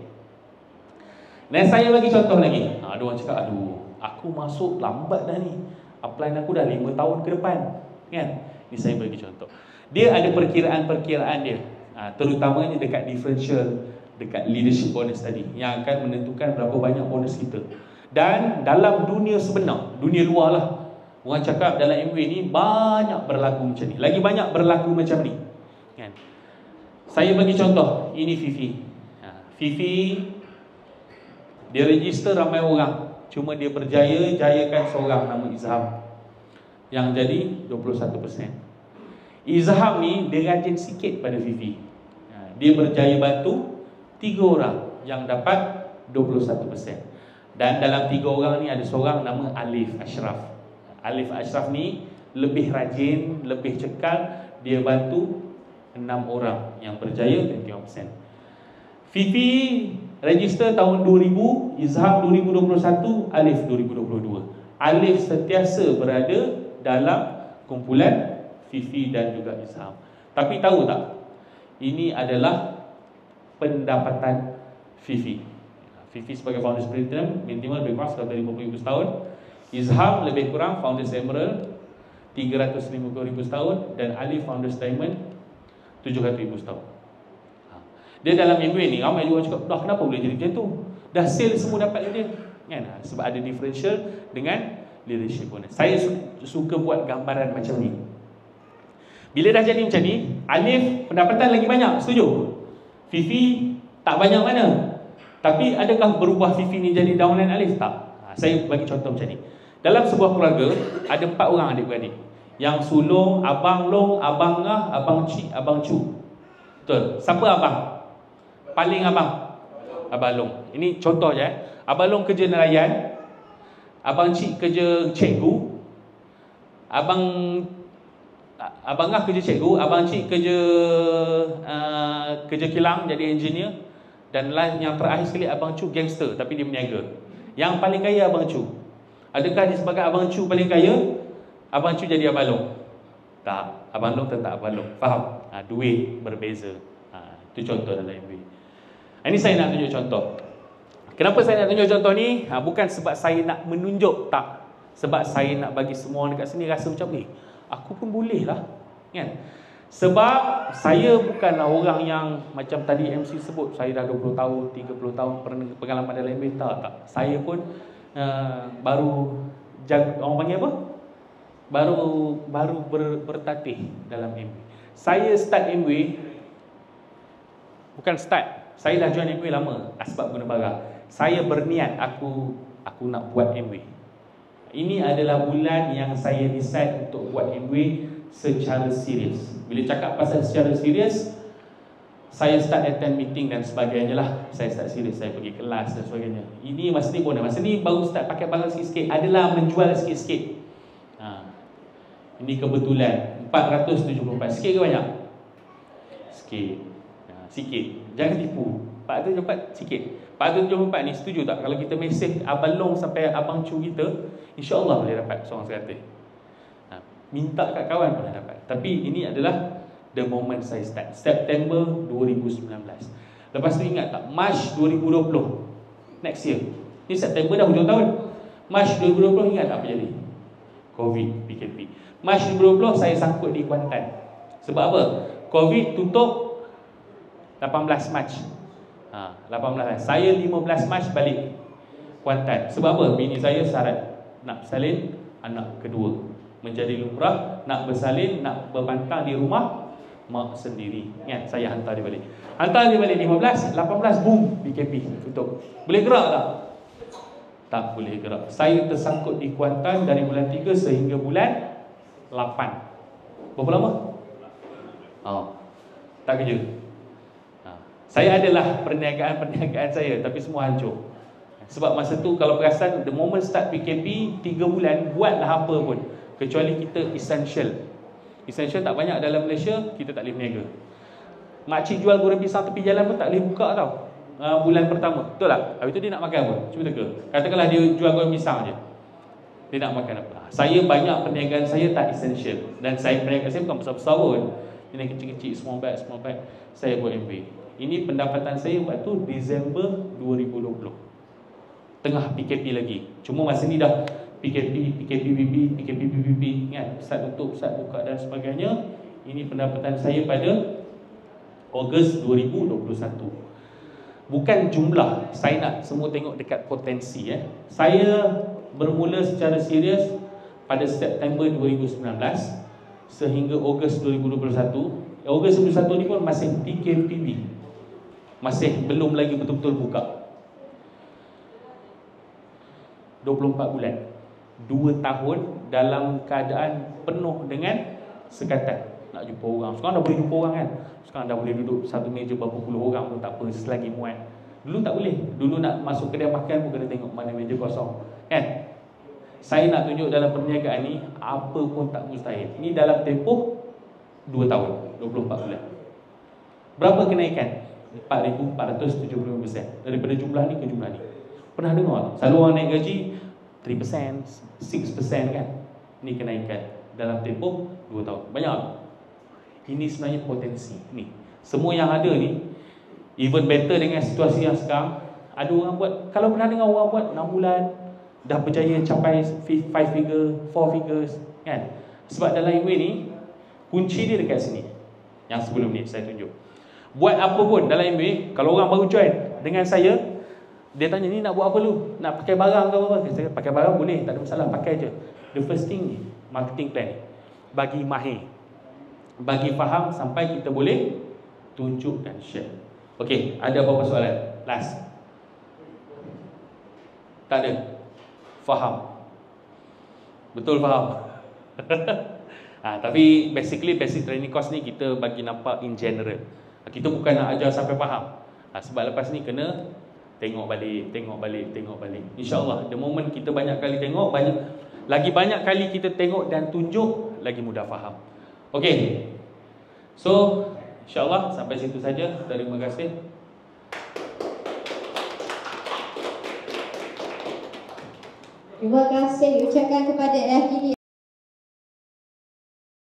Dan saya bagi contoh lagi. Ada orang cakap, aduh, aku masuk lambat dah ni. Upline aku dah 5 tahun ke depan kan? Ni saya bagi contoh. Dia ada perkiraan-perkiraan dia, terutamanya dekat differential, dekat leadership bonus tadi, yang akan menentukan berapa banyak bonus kita. Dan dalam dunia sebenar, dunia luar lah, orang cakap dalam Amway ni banyak berlaku macam ni. Lagi banyak berlaku macam ni kan? Saya bagi contoh. Ini Fifi. Fifi, dia register ramai orang, cuma dia berjaya jayakan seorang nama Izham yang jadi 21%. Izham ni dia rajin sikit pada Fifi. Dia berjaya bantu 3 orang yang dapat 21%. Dan dalam 3 orang ni ada seorang nama Alif Ashraf. Alif Ashraf ni lebih rajin, lebih cekal. Dia bantu 6 orang yang berjaya 21%. Fifi register tahun 2000, Izham 2021, Alif 2022. Alif sentiasa berada dalam kumpulan Fifi dan juga Izham. Tapi tahu tak, ini adalah pendapatan Fifi. Fifi sebagai Founders Platinum minimal lebih kurang 150,000 setahun. Izham lebih kurang Founders Emerald 350,000 setahun. Dan Alif Founders Diamond 700,000 setahun. Dia dalam Amway ni ramai juga cakap, dah kenapa boleh jadi macam tu? Dah sale semua dapat dia kan? Sebab ada differential dengan leadership bonus. Saya suka buat gambaran macam ni. Bila dah jadi macam ni, Alif pendapatan lagi banyak, setuju? Fifi tak banyak mana. Tapi adakah berubah Fifi ni jadi downline Alif? Tak. Saya bagi contoh macam ni. Dalam sebuah keluarga ada 4 orang adik-beradik. Yang sulung, abang long, abang ngah, abang cik, abang cu. Betul. Siapa abang? Paling abang? Abang long. Ini contoh je. Abang long kerja nelayan, abang cik kerja cikgu, abang ngah kerja cikgu, abang cik kerja kilang jadi engineer, dan yang terakhir sekali abang cu gangster tapi dia berniaga. Yang paling kaya abang cu. Adakah dia sebagai abang cu paling kaya, abang cu jadi abang long? Tak, abang long tetap abang long. Faham? Duit berbeza. Itu contoh dalam Amway. Ini saya nak tunjuk contoh. Kenapa saya nak tunjuk contoh ni? Bukan sebab saya nak menunjuk, tak. Sebab saya nak bagi semua orang dekat sini rasa macam ni, aku pun boleh lah kan? Sebab saya bukanlah orang yang macam tadi MC sebut, saya dah 20 tahun, 30 tahun pengalaman dalam Amway. Tak. Saya pun baru orang panggil apa? Baru bertatih dalam Amway. Saya start Amway, bukan start, saya dah join Amway lama sebab guna barang. Saya berniat aku nak buat Amway. Ini adalah bulan yang saya decide untuk buat Amway secara serius. Bila cakap pasal secara serius, saya start attend meeting dan sebagainya lah. Saya start serius, saya pergi kelas dan sebagainya. Ini masa ni bonus. Masa ni baru start pakai barang sikit-sikit, adalah menjual sikit-sikit. Ini kebetulan 474. Sikit ke banyak? Sikit. Sikit. Jangan tipu. 474 sikit. 474 ni setuju tak kalau kita mesej Abang Long sampai Abang Chu kita, insya-Allah boleh dapat seorang 100. Minta kat kawan pun dapat. Tapi ini adalah the moment saya start, September 2019. Lepas tu ingat tak, March 2020, next year. Ni September dah hujung tahun. March 2020 ingat tak apa jadi? Covid, PKP. March 2020 saya sangkut di Kuantan. Sebab apa? Covid tutup 18 Mac. 18 saya 15 Mac balik Kuantan. Sebab apa? Bini saya syarat nak bersalin anak kedua, menjadi lumrah, nak bersalin, nak berbantang di rumah mak sendiri. Ingat, saya hantar dia balik. Hantar dia balik 15, 18 boom, PKP tutup. Boleh gerak tak? Tak boleh gerak. Saya tersangkut di Kuantan dari bulan 3 sehingga bulan 8. Berapa lama? Tak kerja. Saya adalah perniagaan saya, tapi semua hancur. Sebab masa tu kalau perasan, the moment start PKP 3 bulan, buatlah apa pun, kecuali kita essential. Essential tak banyak dalam Malaysia, kita tak boleh berniaga. Makcik jual goreng pisang tepi jalan pun tak boleh buka tau, bulan pertama. Betul tak? Habis tu dia nak makan apa? Cuba teka. Katakanlah dia jual goreng pisang je, dia nak makan apa? Saya banyak perniagaan saya tak essential. Dan saya perniagaan saya bukan besar-besar pun, ini kecil-kecil, small bag. Saya buat MBA. Ini pendapatan saya waktu Disember 2020, tengah PKP lagi. Cuma masa ni dah PKP, PKPBB, ingat, Ustaz tutup, Ustaz buka dan sebagainya. Ini pendapatan saya pada Ogos 2021. Bukan jumlah, saya nak semua tengok dekat potensi. Saya bermula secara serius pada September 2019 sehingga Ogos 2021. Ogos 2021 ni pun masih PKPB, masih belum lagi betul-betul buka. 24 bulan, 2 tahun dalam keadaan penuh dengan sekatan. Nak jumpa orang, sekarang dah boleh jumpa orang kan. Sekarang dah boleh duduk satu meja berapa puluh orang pun tak apa, selagi muat. Dulu tak boleh. Dulu nak masuk kedai makan pun kena tengok mana meja kosong kan. Saya nak tunjuk dalam perniagaan ni, apa pun tak mustahil. Ini dalam tempoh 2 tahun, 24 bulan. Berapa kenaikan? 4,475% daripada jumlah ni ke jumlah ni. Pernah dengar tak? Selalu orang naik gaji 3%, 6% kan. Ini kenaikan dalam tempoh 2 tahun. Banyak. Ini sebenarnya potensi ni. Semua yang ada ni even better dengan situasi yang sekarang. Ada orang buat, kalau pernah dengar orang buat 6 bulan dah berjaya capai 5 figure, 4 figures kan. Sebab dalam MBA ni kunci dia dekat sini. Yang sebelum ni saya tunjuk. Buat apa pun dalam MBA, kalau orang baru join dengan saya, dia tanya, ni nak buat apa lu? Nak pakai barang ke apa? Saya pakai barang boleh, tak ada masalah, pakai je. The first thing ni, marketing plan. Bagi mahir, bagi faham sampai kita boleh tunjuk dan share. Okey, ada apa-apa soalan? Last. Tak ada. Faham. Betul faham. Tapi basically basic training course ni kita bagi nampak in general. Kita bukan nak ajar sampai faham. Sebab lepas ni kena tengok balik. InsyaAllah the moment kita banyak kali tengok, lagi banyak kali kita tengok dan tunjuk, lagi mudah faham. Okey. So InsyaAllah sampai situ saja. Terima kasih. Terima kasih ucapkan kepada FGD.